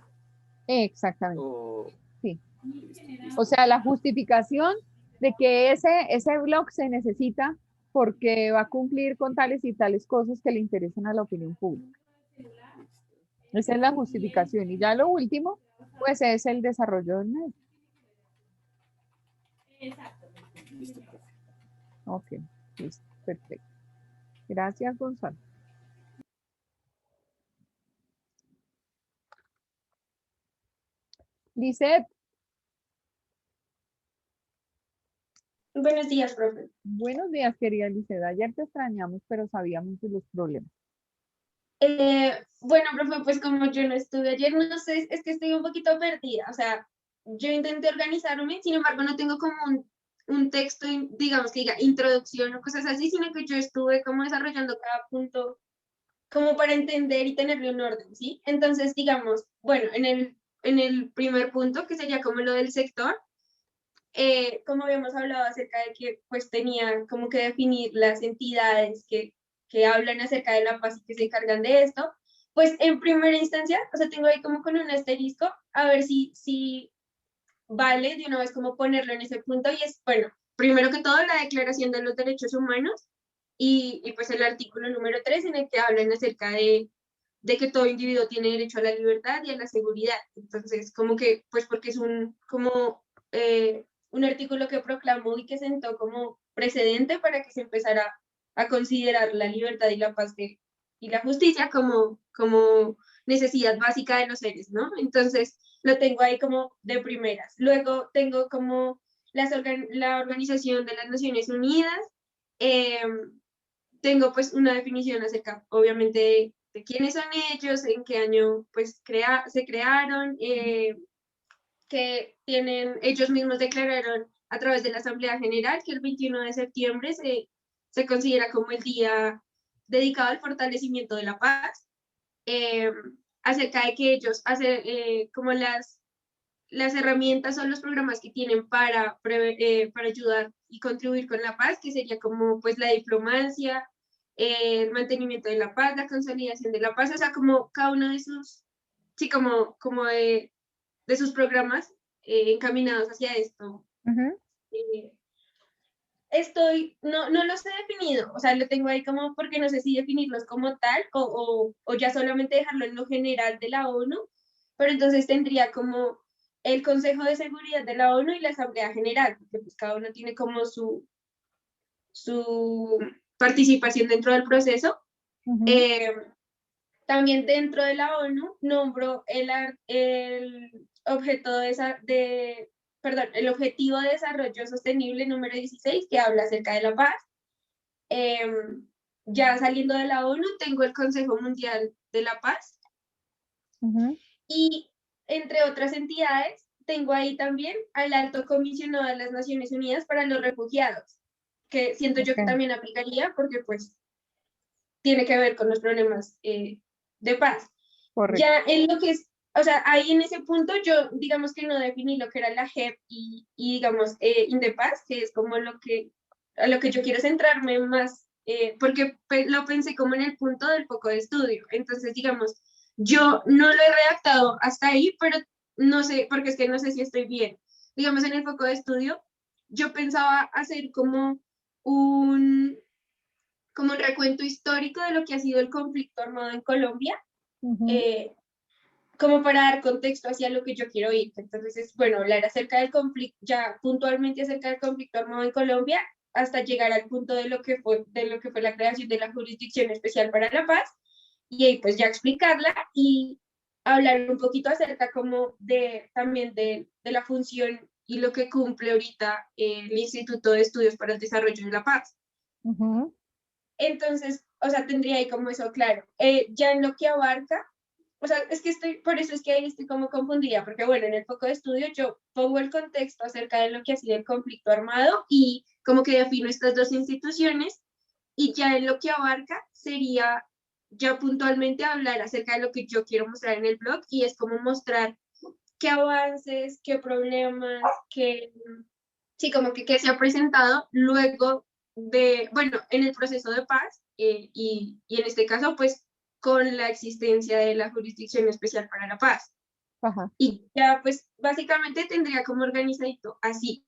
Exactamente. O... Sí. Listo. O sea, la justificación de que ese blog se necesita porque va a cumplir con tales y tales cosas que le interesan a la opinión pública. Esa es la justificación. Y ya lo último, pues es el desarrollo del medio. Listo, profe. Ok, listo, perfecto. Gracias, Gonzalo. Lizeth. Buenos días, profe. Buenos días, querida Lizeth. Ayer te extrañamos, pero sabíamos de los problemas. Bueno, profe, pues como yo no estuve ayer, no sé, es que estoy un poquito perdida. O sea, yo intenté organizarme, sin embargo, no tengo como un texto, digamos, que diga introducción o cosas así, sino que yo estuve como desarrollando cada punto como para entender y tenerle un orden, ¿sí? Entonces, digamos, bueno, en el primer punto, que sería como lo del sector, como habíamos hablado acerca de que pues tenía como que definir las entidades que hablan acerca de la paz y que se encargan de esto, pues en primera instancia, o sea, tengo ahí como con un asterisco, a ver si vale de una vez como ponerlo en ese punto, y es, bueno, primero que todo la Declaración de los Derechos Humanos y pues el artículo número 3 en el que hablan acerca de que todo individuo tiene derecho a la libertad y a la seguridad. Entonces, como que, pues porque es un artículo que proclamó y que sentó como precedente para que se empezara a considerar la libertad y la paz y la justicia como necesidad básica de los seres, ¿no? Entonces, lo tengo ahí como de primeras. Luego tengo como la Organización de las Naciones Unidas. Tengo pues una definición acerca, obviamente, de quiénes son ellos, en qué año pues se crearon, que ellos mismos declararon a través de la Asamblea General que el 21 de septiembre se considera como el día dedicado al fortalecimiento de la paz, acerca de que ellos hacen como las herramientas o los programas que tienen para ayudar y contribuir con la paz, que sería como pues la diplomacia, el mantenimiento de la paz, la consolidación de la paz, o sea, como cada uno de sus, sí, como de sus programas encaminados hacia esto. No los he definido, o sea, lo tengo ahí como porque no sé si definirlos como tal o ya solamente dejarlo en lo general de la ONU, pero entonces tendría como el Consejo de Seguridad de la ONU y la Asamblea General, porque pues cada uno tiene como su participación dentro del proceso. También dentro de la ONU nombro el Objetivo de Desarrollo Sostenible número 16, que habla acerca de la paz. Ya saliendo de la ONU, tengo el Consejo Mundial de la Paz. Y entre otras entidades, tengo ahí también al Alto Comisionado de las Naciones Unidas para los Refugiados, que siento yo que también aplicaría porque pues tiene que ver con los problemas de paz. Correcto. Ya en lo que es, o sea, ahí en ese punto yo digamos que no definí lo que era la JEP y digamos Indepaz, que es como a lo que yo quiero centrarme más, porque lo pensé como en el punto del foco de estudio. Entonces, digamos, yo no lo he redactado hasta ahí, pero no sé, porque es que no sé si estoy bien. Digamos, en el foco de estudio, yo pensaba hacer como un recuento histórico de lo que ha sido el conflicto armado en Colombia, como para dar contexto hacia lo que yo quiero ir. Entonces, bueno, hablar acerca del conflicto, ya puntualmente acerca del conflicto armado en Colombia, hasta llegar al punto de lo que fue la creación de la Jurisdicción Especial para la Paz, y ahí pues ya explicarla y hablar un poquito acerca como también de la función y lo que cumple ahorita el Instituto de Estudios para el Desarrollo de la Paz. Entonces, o sea, tendría ahí como eso claro. Ya en lo que abarca, o sea, es que por eso es que ahí estoy como confundida, porque bueno, en el foco de estudio yo pongo el contexto acerca de lo que ha sido el conflicto armado y como que defino estas dos instituciones, y ya en lo que abarca sería ya puntualmente hablar acerca de lo que yo quiero mostrar en el blog, y es como mostrar qué avances, qué problemas, sí, como que se ha presentado luego bueno, en el proceso de paz, y en este caso, pues, con la existencia de la Jurisdicción Especial para la Paz. Y ya, pues, básicamente tendría como organizadito así.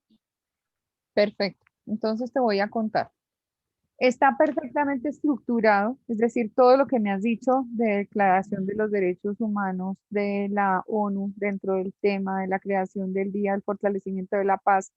Perfecto. Entonces te voy a contar. Está perfectamente estructurado, es decir, todo lo que me has dicho de Declaración de los Derechos Humanos de la ONU dentro del tema de la creación del Día del Fortalecimiento de la Paz,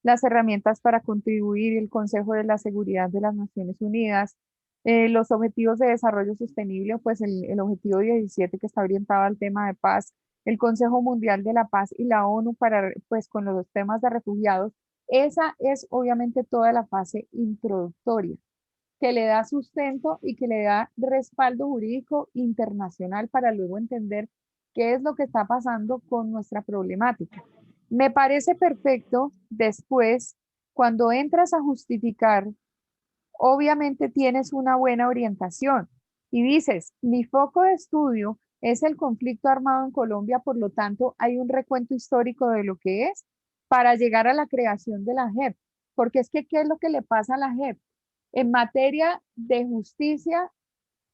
las herramientas para contribuir, el Consejo de la Seguridad de las Naciones Unidas, los objetivos de desarrollo sostenible, pues el objetivo 17 que está orientado al tema de paz, el Consejo Mundial de la Paz y la ONU para, pues con los temas de refugiados. Esa es obviamente toda la fase introductoria que le da sustento y que le da respaldo jurídico internacional para luego entender qué es lo que está pasando con nuestra problemática. Me parece perfecto después, cuando entras a justificar, obviamente tienes una buena orientación y dices, mi foco de estudio es el conflicto armado en Colombia, por lo tanto hay un recuento histórico de lo que es para llegar a la creación de la JEP, porque es que, ¿qué es lo que le pasa a la JEP? En materia de justicia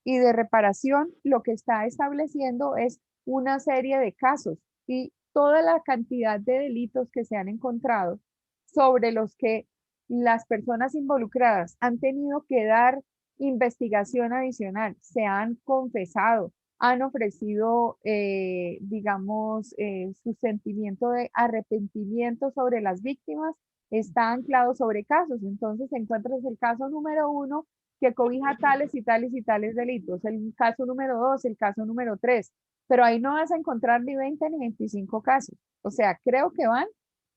y de reparación, lo que está estableciendo es una serie de casos y toda la cantidad de delitos que se han encontrado sobre los que las personas involucradas han tenido que dar investigación adicional, se han confesado, han ofrecido, digamos, su sentimiento de arrepentimiento sobre las víctimas, está anclado sobre casos. Entonces encuentras el caso número 1, que cobija tales y tales y tales delitos, el caso número 2, el caso número 3, pero ahí no vas a encontrar ni 20 ni 25 casos. O sea, creo que van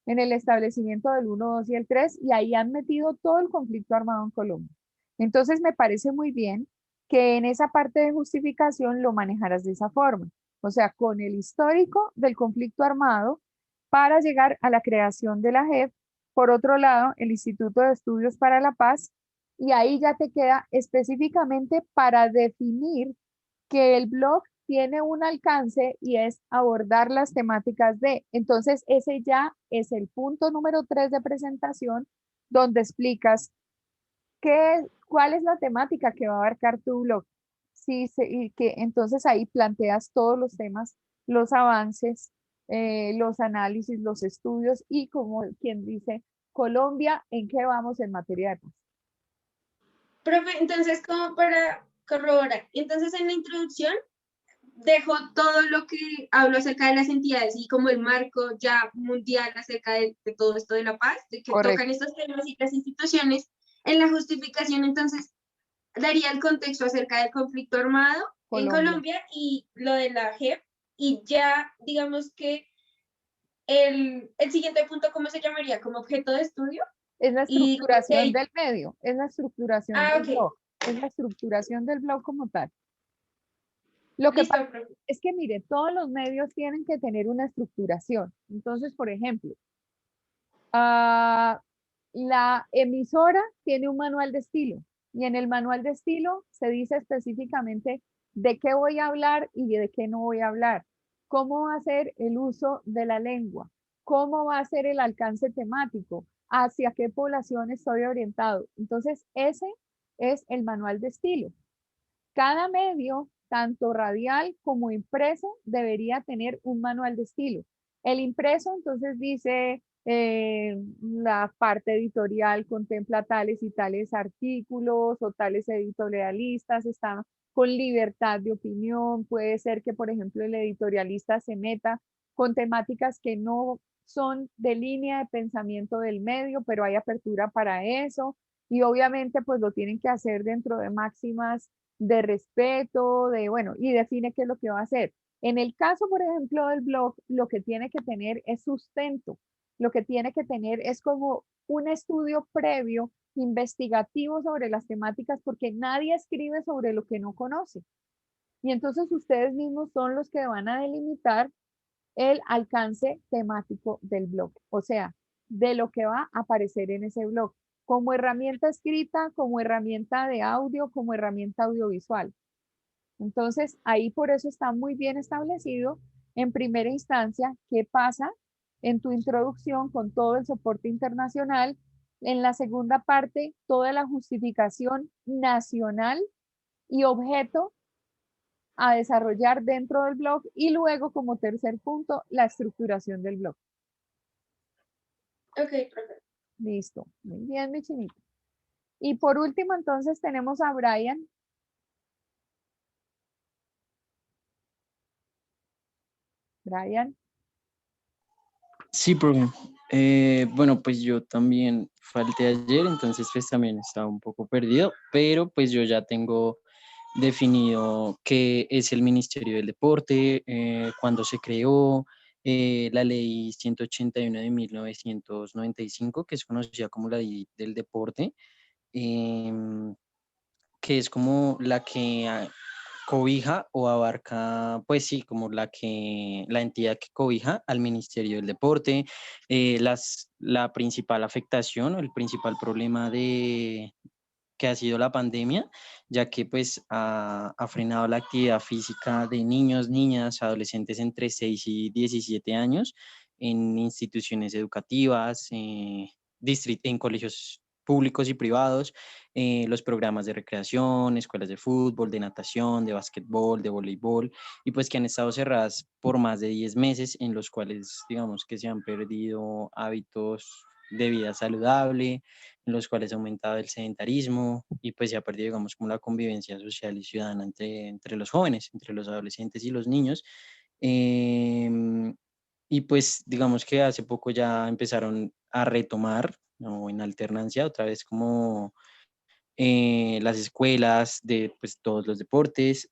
en el establecimiento del 1, 2 y el 3 y ahí han metido todo el conflicto armado en Colombia. Entonces me parece muy bien que en esa parte de justificación lo manejaras de esa forma, o sea, con el histórico del conflicto armado para llegar a la creación de la JEP, por otro lado, el Instituto de Estudios para la Paz, y ahí ya te queda específicamente para definir que el blog tiene un alcance y es abordar las temáticas de. Entonces, ese ya es el punto número 3 de presentación, donde explicas cuál es la temática que va a abarcar tu blog. Sí, y que entonces ahí planteas todos los temas, los avances, los análisis, los estudios y como quien dice, Colombia, ¿en qué vamos en materia de paz? Profe, entonces, como para corroborar, entonces en la introducción dejo todo lo que hablo acerca de las entidades y como el marco ya mundial acerca de todo esto de la paz, de que Correcto. tocan estos temas y las instituciones. En la justificación, entonces, daría el contexto acerca del conflicto armado en Colombia y lo de la JEP, y ya digamos que el siguiente punto, ¿cómo se llamaría? ¿Como objeto de estudio? Es la Y estructuración del medio, es la estructuración del ok. blog, es la estructuración del blog como tal. Lo que Listo, pasa profe. es que, mire, todos los medios tienen que tener una estructuración. Entonces, por ejemplo, la emisora tiene un manual de estilo y en el manual de estilo se dice específicamente de qué voy a hablar y de qué no voy a hablar, cómo va a ser el uso de la lengua, cómo va a ser el alcance temático, hacia qué población estoy orientado. Entonces, ese es el manual de estilo. Cada medio, tanto radial como impreso, debería tener un manual de estilo. El impreso entonces dice, la parte editorial contempla tales y tales artículos o tales editorialistas, están con libertad de opinión. Puede ser que, por ejemplo, el editorialista se meta con temáticas que no son de línea de pensamiento del medio, pero hay apertura para eso. Y obviamente, pues lo tienen que hacer dentro de máximas de respeto, bueno, y define qué es lo que va a hacer. En el caso, por ejemplo, del blog, lo que tiene que tener es sustento, lo que tiene que tener es como un estudio previo, investigativo sobre las temáticas, porque nadie escribe sobre lo que no conoce. Y entonces ustedes mismos son los que van a delimitar el alcance temático del blog, o sea, de lo que va a aparecer en ese blog, como herramienta escrita, como herramienta de audio, como herramienta audiovisual. Entonces, ahí por eso está muy bien establecido en primera instancia qué pasa en tu introducción con todo el soporte internacional. En la segunda parte, toda la justificación nacional y objeto a desarrollar dentro del blog y luego como tercer punto, la estructuración del blog. Ok, profe. Listo. Muy bien, mi chinito. Y por último, entonces tenemos a Brian. Brian. Sí, profe. Bueno, pues yo también falté ayer, entonces pues también estaba un poco perdido, pero pues yo ya tengo definido qué es el Ministerio del Deporte, cuándo se creó, la ley 181 de 1995, que es conocida como la ley del deporte, em, que es como la que cobija o abarca, pues sí, como la entidad que cobija al Ministerio del Deporte. La principal afectación o el principal problema que ha sido la pandemia, ya que pues ha frenado la actividad física de niños, niñas, adolescentes entre 6 y 17 años en instituciones educativas, en colegios públicos y privados, los programas de recreación, escuelas de fútbol, de natación, de básquetbol, de voleibol, y pues que han estado cerradas por más de 10 meses, en los cuales digamos que se han perdido hábitos de vida saludable, en los cuales ha aumentado el sedentarismo y pues se ha perdido, digamos, como la convivencia social y ciudadana entre los jóvenes, entre los adolescentes y los niños. Y pues digamos que hace poco ya empezaron a retomar, ¿no? En alternancia, otra vez como las escuelas de pues, todos los deportes.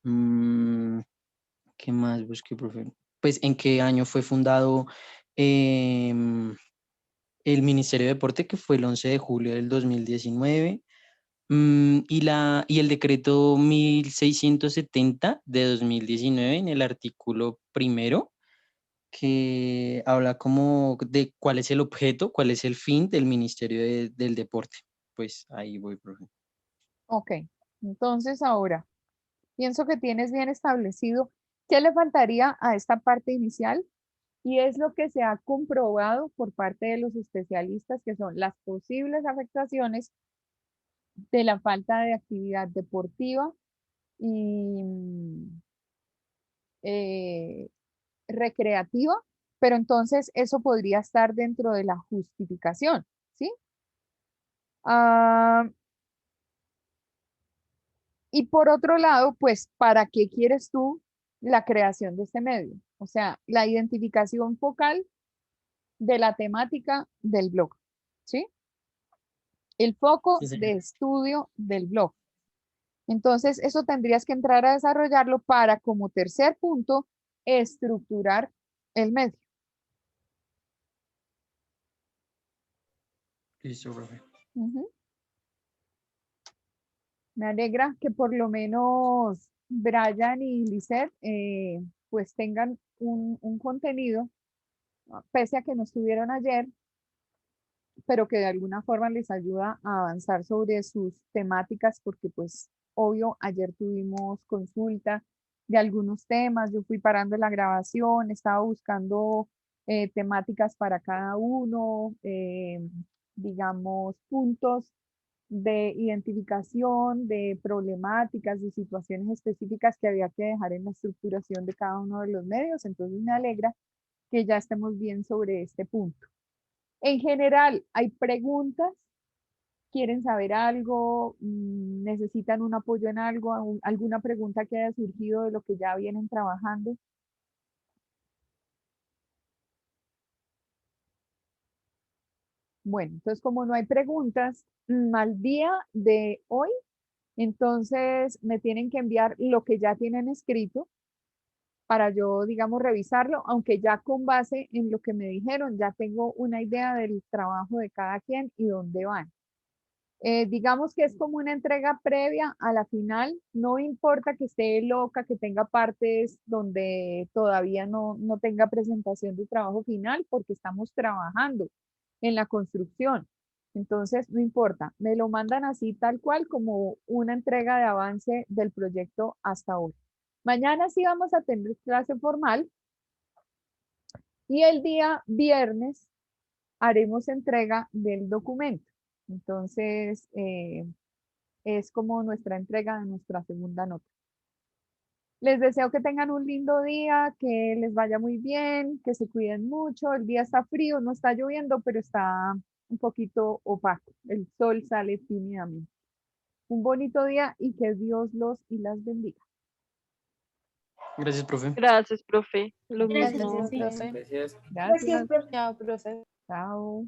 ¿Qué más busqué, profe? Pues en qué año fue fundado em, el Ministerio de Deporte, que fue el 11 de julio del 2019. Y el decreto 1670 de 2019 en el artículo primero, que habla como de cuál es el objeto, cuál es el fin del Ministerio del Deporte. Pues ahí voy, profe. Ok, entonces ahora pienso que tienes bien establecido qué le faltaría a esta parte inicial y es lo que se ha comprobado por parte de los especialistas, que son las posibles afectaciones de la falta de actividad deportiva y eh, recreativa, pero entonces eso podría estar dentro de la justificación, ¿sí? Ah, y por otro lado, pues, ¿para qué quieres tú la creación de este medio? O sea, la identificación focal de la temática del blog, ¿sí? El foco Sí, de señor. estudio del blog. Entonces, eso tendrías que entrar a desarrollarlo para, como tercer punto, estructurar el medio. Listo, profe. Ujú. Me alegra que por lo menos Brian y Lisette pues tengan un contenido, pese a que no estuvieron ayer, pero que de alguna forma les ayuda a avanzar sobre sus temáticas, porque pues obvio, ayer tuvimos consulta de algunos temas, yo fui parando la grabación, estaba buscando temáticas para cada uno, digamos, puntos de identificación de problemáticas, de situaciones específicas que había que dejar en la estructuración de cada uno de los medios. Entonces me alegra que ya estemos bien sobre este punto. En general, ¿hay preguntas? ¿Quieren saber algo? ¿Necesitan un apoyo en algo? ¿Alguna pregunta que haya surgido de lo que ya vienen trabajando? Bueno, entonces como no hay preguntas, al día de hoy, entonces me tienen que enviar lo que ya tienen escrito para yo, digamos, revisarlo, aunque ya con base en lo que me dijeron, ya tengo una idea del trabajo de cada quien y dónde van. Digamos que es como una entrega previa a la final, no importa que esté loca, que tenga partes donde todavía no tenga presentación de trabajo final, porque estamos trabajando en la construcción. Entonces, no importa, me lo mandan así tal cual como una entrega de avance del proyecto hasta ahora. Mañana sí vamos a tener clase formal y el día viernes haremos entrega del documento. Entonces, es como nuestra entrega de nuestra segunda nota. Les deseo que tengan un lindo día, que les vaya muy bien, que se cuiden mucho. El día está frío, no está lloviendo, pero está un poquito opaco. El sol sale tímidamente. Un bonito día y que Dios los y las bendiga. Gracias, profe. Gracias, profe. Lo Gracias, mismo. profe. Gracias. Gracias. profe. Chao, profe. Chao.